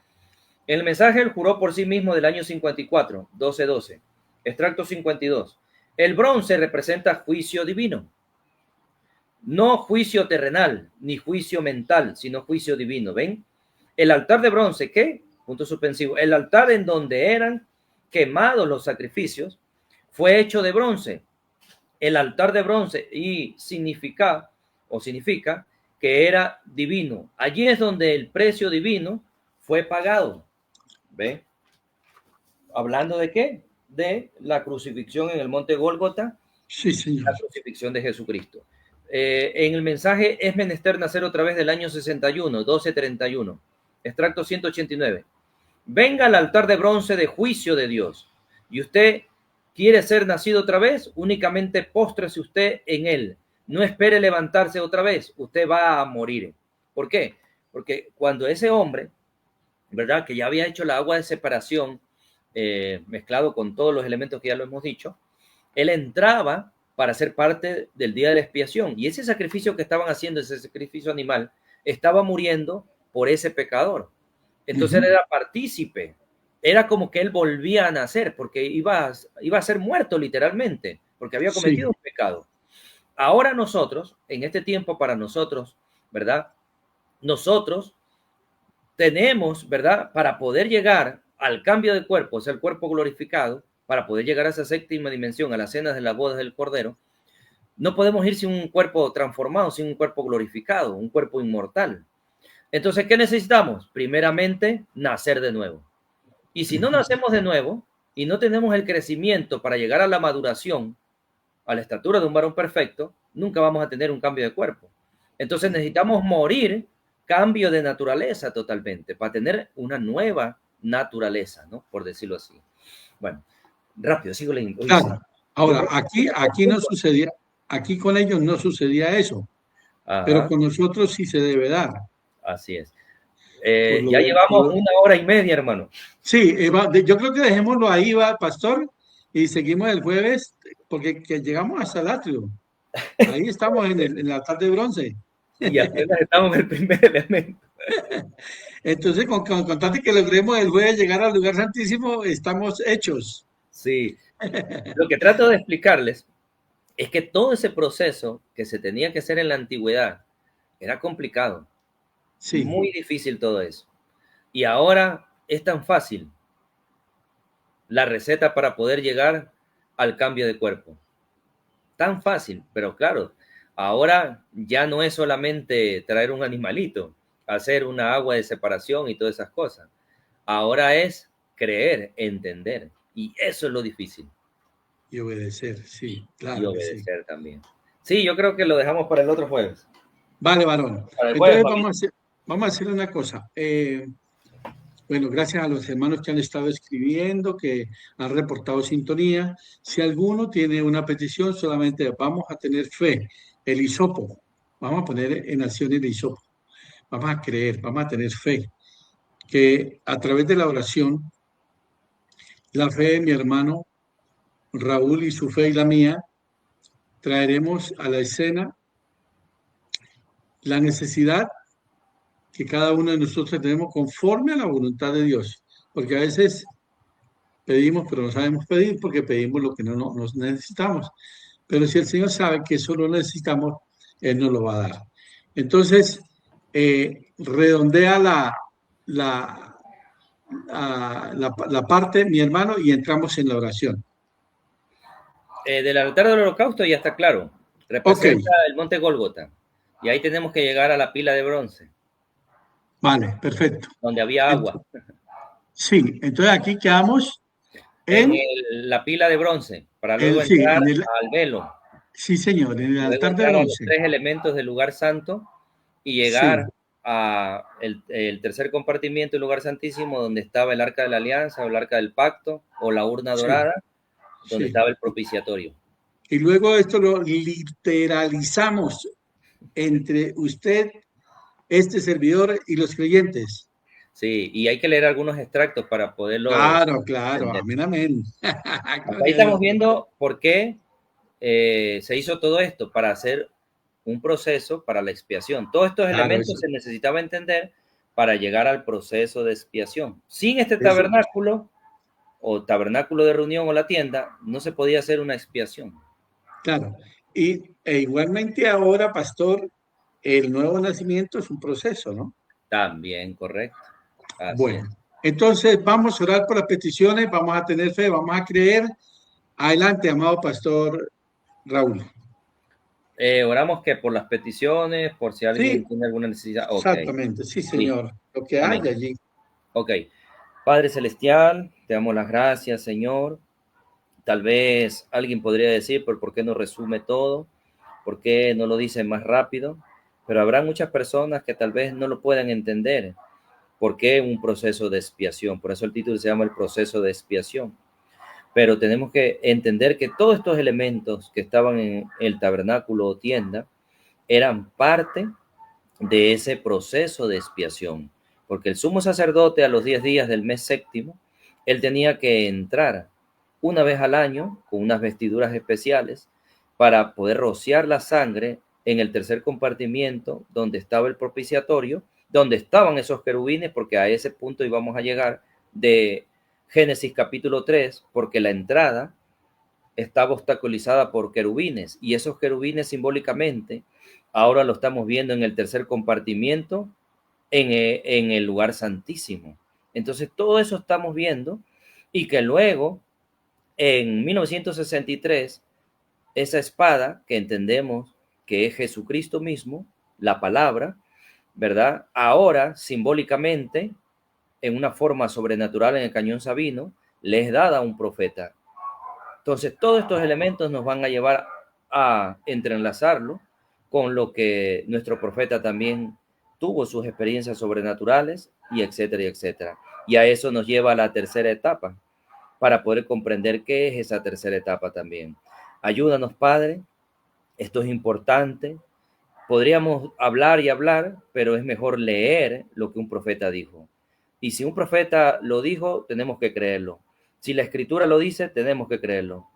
S4: el mensaje él juró por sí mismo del año 54, 12:12, extracto 52. El bronce representa juicio divino. No juicio terrenal, ni juicio mental, sino juicio divino. ¿Ven? El altar de bronce, ¿qué? Punto suspensivo. El altar en donde eran quemados los sacrificios fue hecho de bronce. El altar de bronce y significa que era divino. Allí es donde el precio divino fue pagado. ¿Ve? ¿Hablando de qué? De la crucifixión en el monte Gólgota,
S3: Sí, señor.
S4: la crucifixión de Jesucristo. En el mensaje es menester nacer otra vez del año 61, 12:31, extracto 189. Venga al altar de bronce de juicio de Dios, y usted quiere ser nacido otra vez, únicamente póstrese usted en él. No espere levantarse otra vez, usted va a morir. ¿Por qué? Porque cuando ese hombre, ¿verdad? Que ya había hecho la agua de separación, mezclado con todos los elementos que ya lo hemos dicho, él entraba para ser parte del día de la expiación. Y ese sacrificio que estaban haciendo, ese sacrificio animal, estaba muriendo por ese pecador. Entonces él era partícipe. Era como que él volvía a nacer, porque iba a ser muerto literalmente, porque había cometido un pecado. Ahora nosotros, en este tiempo para nosotros, ¿verdad? Nosotros tenemos, ¿verdad? Para poder llegar al cambio de cuerpo, o sea, el cuerpo glorificado, para poder llegar a esa séptima dimensión, a las cenas de las bodas del Cordero, no podemos ir sin un cuerpo transformado, sin un cuerpo glorificado, un cuerpo inmortal. Entonces, ¿qué necesitamos? Primeramente, nacer de nuevo. Y si no nacemos de nuevo, y no tenemos el crecimiento para llegar a la maduración, a la estatura de un varón perfecto, nunca vamos a tener un cambio de cuerpo. Entonces necesitamos morir, cambio de naturaleza totalmente, para tener una nueva naturaleza, ¿no? Por decirlo así. Bueno, rápido, sigo leyendo.
S3: Claro. Ahora,
S4: Yo
S3: aquí no sucedía, aquí con ellos no sucedía eso, pero
S4: Ajá,
S3: con nosotros sí se debe dar.
S4: así es.
S3: Por
S4: Ya
S3: lo, por
S4: llevamos
S3: lo-
S4: 1 hora y media, hermano.
S3: Sí, yo creo que dejémoslo ahí, va, pastor, y seguimos el jueves, porque que llegamos hasta el atrio. Ahí estamos en el altar de bronce.
S4: Y apenas estamos en el primer elemento.
S3: Entonces, con tanto que logremos el jueves llegar al lugar santísimo, estamos hechos.
S4: Sí, lo que trato de explicarles es que todo ese proceso que se tenía que hacer en la antigüedad era complicado,
S3: Sí,
S4: muy difícil todo eso. Y ahora es tan fácil la receta para poder llegar al cambio de cuerpo. Tan fácil, pero claro, ahora ya no es solamente traer un animalito, hacer una agua de separación y todas esas cosas. Ahora es creer, entender. Y eso es lo difícil.
S3: y obedecer, sí,
S4: Y
S3: claro que sí.
S4: obedecer también. Sí, yo creo que lo dejamos para el otro jueves.
S3: Vale, varón.
S4: Para el jueves,
S3: Entonces
S4: Fabi.
S3: vamos a hacer una cosa. Bueno, gracias a los hermanos que han estado escribiendo, que han reportado sintonía. Si alguno tiene una petición, solamente vamos a tener fe, el hisopo. Vamos a poner en acción el hisopo. Vamos a creer, vamos a tener fe, que a través de la oración, la fe de mi hermano Raúl y su fe y la mía, traeremos a la escena la necesidad que cada uno de nosotros tenemos conforme a la voluntad de Dios. Porque a veces pedimos, pero no sabemos pedir porque pedimos lo que no nos necesitamos. Pero si el Señor sabe que eso lo necesitamos, Él nos lo va a dar. Entonces, redondea la, la parte, mi hermano, y entramos en la oración.
S4: Del altar del holocausto ya está claro.
S3: Ok,
S4: Representa el monte Gólgota. Y ahí tenemos que llegar a la pila de bronce,
S3: vale, perfecto.
S4: donde había agua.
S3: Sí, entonces aquí quedamos
S4: En
S3: en
S4: la pila de bronce, para luego
S3: sí,
S4: entrar al velo.
S3: sí, señor, en el
S4: Luego
S3: altar de
S4: entrar a los
S3: bronce.
S4: 3 elementos del lugar santo y
S3: Sí,
S4: llegar a el tercer compartimiento del lugar santísimo, donde estaba el arca de la alianza o el arca del pacto o la urna
S3: sí,
S4: dorada, donde
S3: sí.
S4: estaba el propiciatorio.
S3: Y luego esto lo literalizamos entre usted, este servidor y los creyentes.
S4: Sí, y hay que leer algunos extractos para poderlo
S3: Claro, claro,
S4: entender.
S3: amén, amén.
S4: Hasta ahí
S3: Gloria a
S4: estamos
S3: Dios.
S4: viendo por qué se hizo todo esto, para hacer un proceso para la expiación. Todos estos
S3: Claro,
S4: elementos se necesitaba entender para llegar al proceso de expiación. Sin este
S3: eso,
S4: tabernáculo o tabernáculo de reunión o la tienda, no se podía hacer una expiación.
S3: claro. E igualmente ahora, pastor, el nuevo nacimiento es un proceso, ¿no?
S4: También, correcto. Así es.
S3: Bueno, entonces vamos a orar por las peticiones, vamos a tener fe, vamos a creer. Adelante, amado pastor Raúl.
S4: Oramos que por las peticiones, por si alguien
S3: Sí,
S4: tiene alguna necesidad. Ok,
S3: exactamente, sí,
S4: listo.
S3: señor. Lo que
S4: Amén.
S3: haya allí.
S4: Ok. Padre Celestial, te damos las gracias, Señor. Tal vez alguien podría decir, pero ¿por qué no resume todo? ¿Por qué no lo dice más rápido? Pero habrá muchas personas que tal vez no lo puedan entender. ¿Por qué un proceso de expiación? Por eso el título se llama el proceso de expiación. Pero tenemos que entender que todos estos elementos que estaban en el tabernáculo o tienda eran parte de ese proceso de expiación. Porque el sumo sacerdote a los 10 días del mes séptimo, él tenía que entrar una vez al año con unas vestiduras especiales para poder rociar la sangre en el tercer compartimiento donde estaba el propiciatorio, donde estaban esos querubines, porque a ese punto íbamos a llegar de Génesis capítulo 3, porque la entrada estaba obstaculizada por querubines y esos querubines simbólicamente ahora lo estamos viendo en el tercer compartimiento en el lugar santísimo. Entonces todo eso estamos viendo y que luego en 1963 esa espada que entendemos que es Jesucristo mismo, la palabra, ¿verdad? Ahora simbólicamente en una forma sobrenatural en el Cañón Sabino, le es dada a un profeta. Entonces, todos estos elementos nos van a llevar a entrelazarlo con lo que nuestro profeta también tuvo, sus experiencias sobrenaturales, y etcétera, y etcétera. Y a eso nos lleva a la tercera etapa, para poder comprender qué es esa tercera etapa también. Ayúdanos, Padre, esto es importante. Podríamos hablar y hablar, pero es mejor leer lo que un profeta dijo. Y si un profeta lo dijo, tenemos que creerlo. Si la Escritura lo dice, tenemos que creerlo.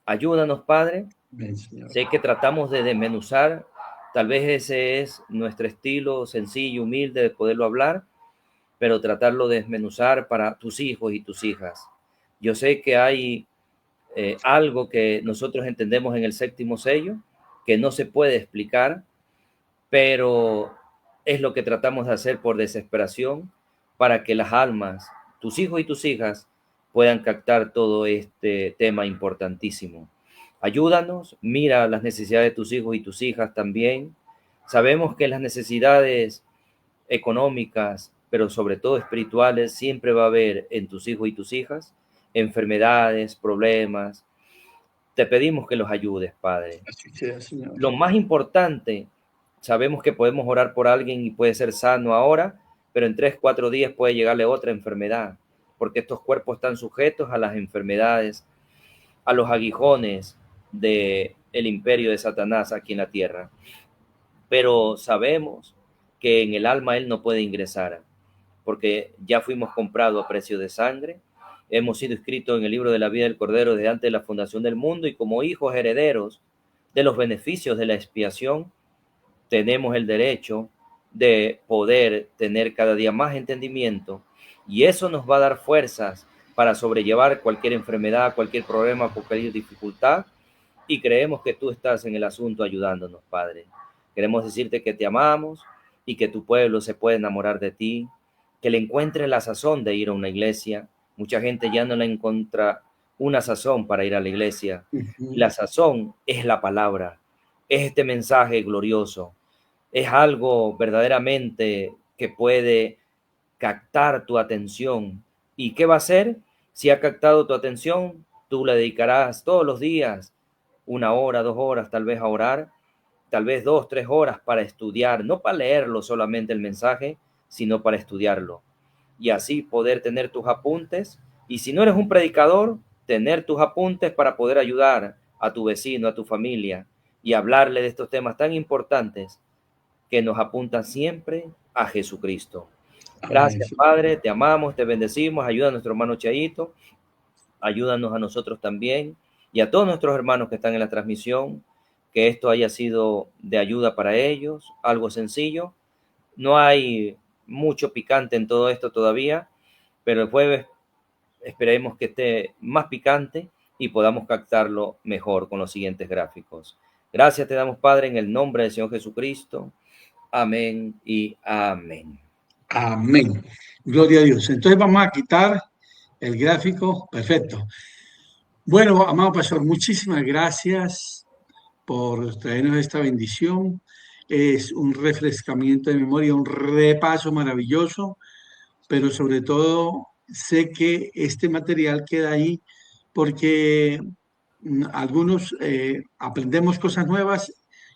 S4: Ayúdanos, Padre.
S3: Amén, Señor.
S4: Sé que tratamos de desmenuzar, tal vez ese es nuestro estilo sencillo, humilde de poderlo hablar, pero tratarlo de desmenuzar para tus hijos y tus hijas. Yo sé que hay algo que nosotros entendemos en el séptimo sello, que no se puede explicar, pero es lo que tratamos de hacer por desesperación, para que las almas, tus hijos y tus hijas, puedan captar todo este tema importantísimo. Ayúdanos, mira las necesidades de tus hijos y tus hijas también. Sabemos que las necesidades económicas, pero sobre todo espirituales, siempre va a haber en tus hijos y tus hijas, enfermedades, problemas. Te pedimos que los ayudes, Padre.
S3: Así sea, Señor.
S4: Lo más importante, sabemos que podemos orar por alguien y puede ser sano ahora, pero en 3, 4 días puede llegarle otra enfermedad, porque estos cuerpos están sujetos a las enfermedades, a los aguijones del imperio de Satanás aquí en la tierra. Pero sabemos que en el alma él no puede ingresar, porque ya fuimos comprados a precio de sangre, hemos sido inscritos en el libro de la vida del Cordero desde antes de la fundación del mundo, y como hijos herederos de los beneficios de la expiación, tenemos el derecho de poder tener cada día más entendimiento, y eso nos va a dar fuerzas para sobrellevar cualquier enfermedad, cualquier problema, cualquier dificultad, y creemos que tú estás en el asunto ayudándonos, Padre. Queremos decirte que te amamos y que tu pueblo se puede enamorar de ti, que le encuentre la sazón de ir a una iglesia. Mucha gente ya no le encuentra una sazón para ir a la iglesia. La sazón es la palabra, es este mensaje glorioso, es algo verdaderamente que puede captar tu atención. ¿Y qué va a hacer? Si ha captado tu atención, tú le dedicarás todos los días 1 hora, 2 horas, tal vez a orar, tal vez 2, 3 horas para estudiar, no para leerlo solamente el mensaje, sino para estudiarlo. Y así poder tener tus apuntes. Y si no eres un predicador, tener tus apuntes para poder ayudar a tu vecino, a tu familia, y hablarle de estos temas tan importantes que nos apuntan siempre a Jesucristo. Gracias, Padre, te amamos, te bendecimos. Ayuda a nuestro hermano Chayito, ayúdanos a nosotros también y a todos nuestros hermanos que están en la transmisión, que esto haya sido de ayuda para ellos, algo sencillo. No hay mucho picante en todo esto todavía, pero el jueves esperemos que esté más picante y podamos captarlo mejor con los siguientes gráficos. Gracias te damos, Padre, en el nombre del Señor Jesucristo. Amén y amén.
S3: Amén. Gloria a Dios. Entonces vamos a quitar el gráfico. Perfecto. Bueno, amado pastor, muchísimas gracias por traernos esta bendición. Es un refrescamiento de memoria, un repaso maravilloso, pero sobre todo sé que este material queda ahí porque algunos aprendemos cosas nuevas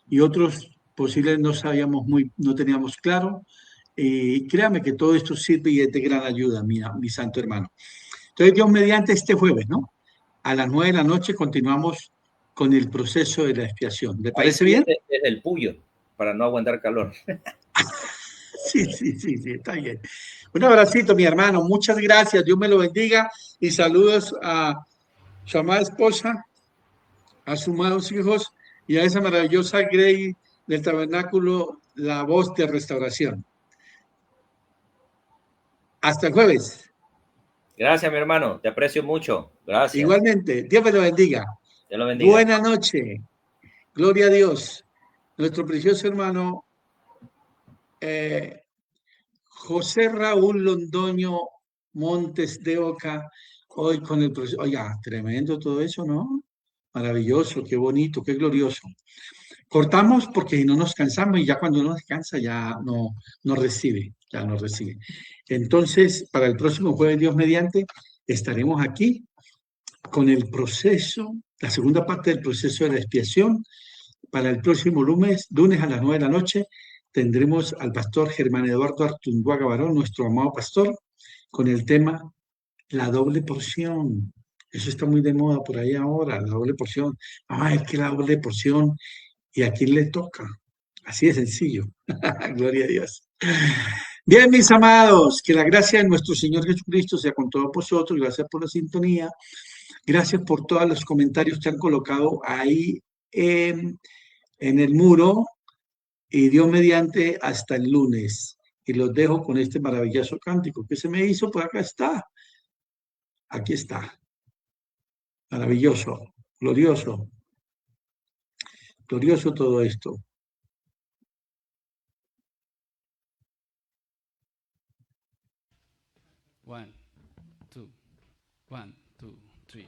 S3: y otros posibles no sabíamos no teníamos claro. Y créame que todo esto sirve y es de gran ayuda, mi santo hermano. Entonces, Dios mediante este jueves, ¿no? A las 9 de la noche continuamos con el proceso de la expiación. ¿Le parece bien?
S4: Es el puyo, para no aguantar calor.
S3: Sí, está bien. Un abracito, mi hermano. Muchas gracias. Dios me lo bendiga. Y saludos a su amada esposa, a sus amados hijos y a esa maravillosa Grey del Tabernáculo, la voz de restauración. Hasta el jueves.
S4: Gracias, mi hermano. Te aprecio mucho. Gracias.
S3: Igualmente. Dios me lo bendiga.
S4: Dios lo bendiga.
S3: Buena noche. Gloria a Dios. Nuestro precioso hermano José Raúl Londoño Montes de Oca, hoy con el proceso. Oiga, tremendo todo eso, ¿no? Maravilloso, qué bonito, qué glorioso. Cortamos porque no nos cansamos y ya cuando uno descansa ya no recibe, ya no recibe. Entonces, para el próximo jueves, Dios mediante, estaremos aquí con el proceso, la segunda parte del proceso de la expiación. Para el próximo lunes a las 9 de la noche, tendremos al pastor Germán Eduardo Artunduaga Barón, nuestro amado pastor, con el tema la doble porción. Eso está muy de moda por ahí ahora, la doble porción. Es que la doble porción, ¿y a quién le toca? Así de sencillo. Gloria a Dios. Bien, mis amados, que la gracia de nuestro Señor Jesucristo sea con todos vosotros. Gracias por la sintonía. Gracias por todos los comentarios que han colocado ahí en el muro. Y Dios mediante hasta el lunes. Y los dejo con este maravilloso cántico que se me hizo. Pues acá está. Aquí está. Maravilloso. Glorioso. Glorioso todo esto.
S1: One, two, 1, 2, 3.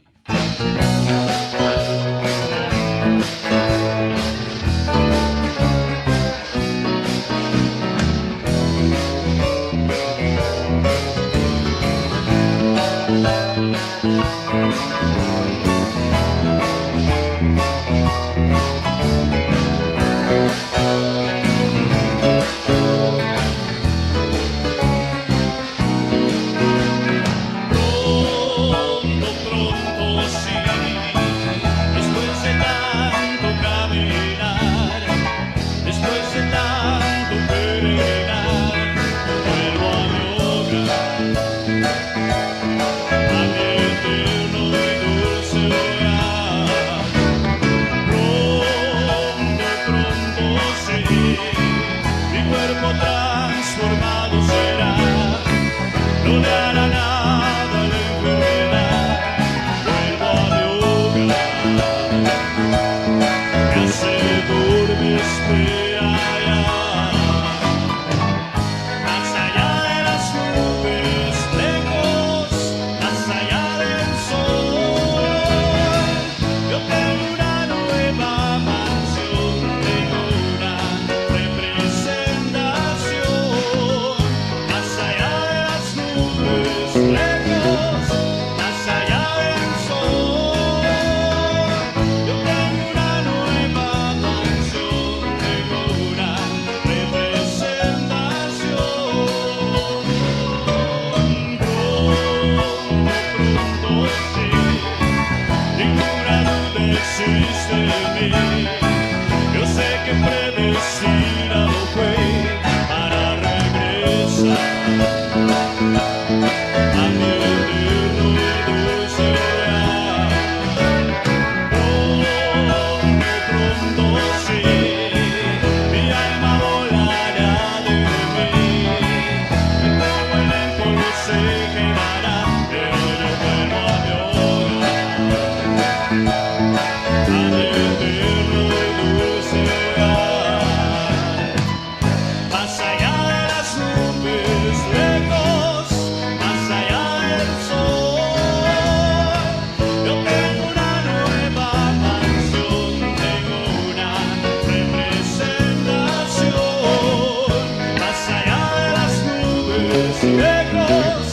S2: Lejos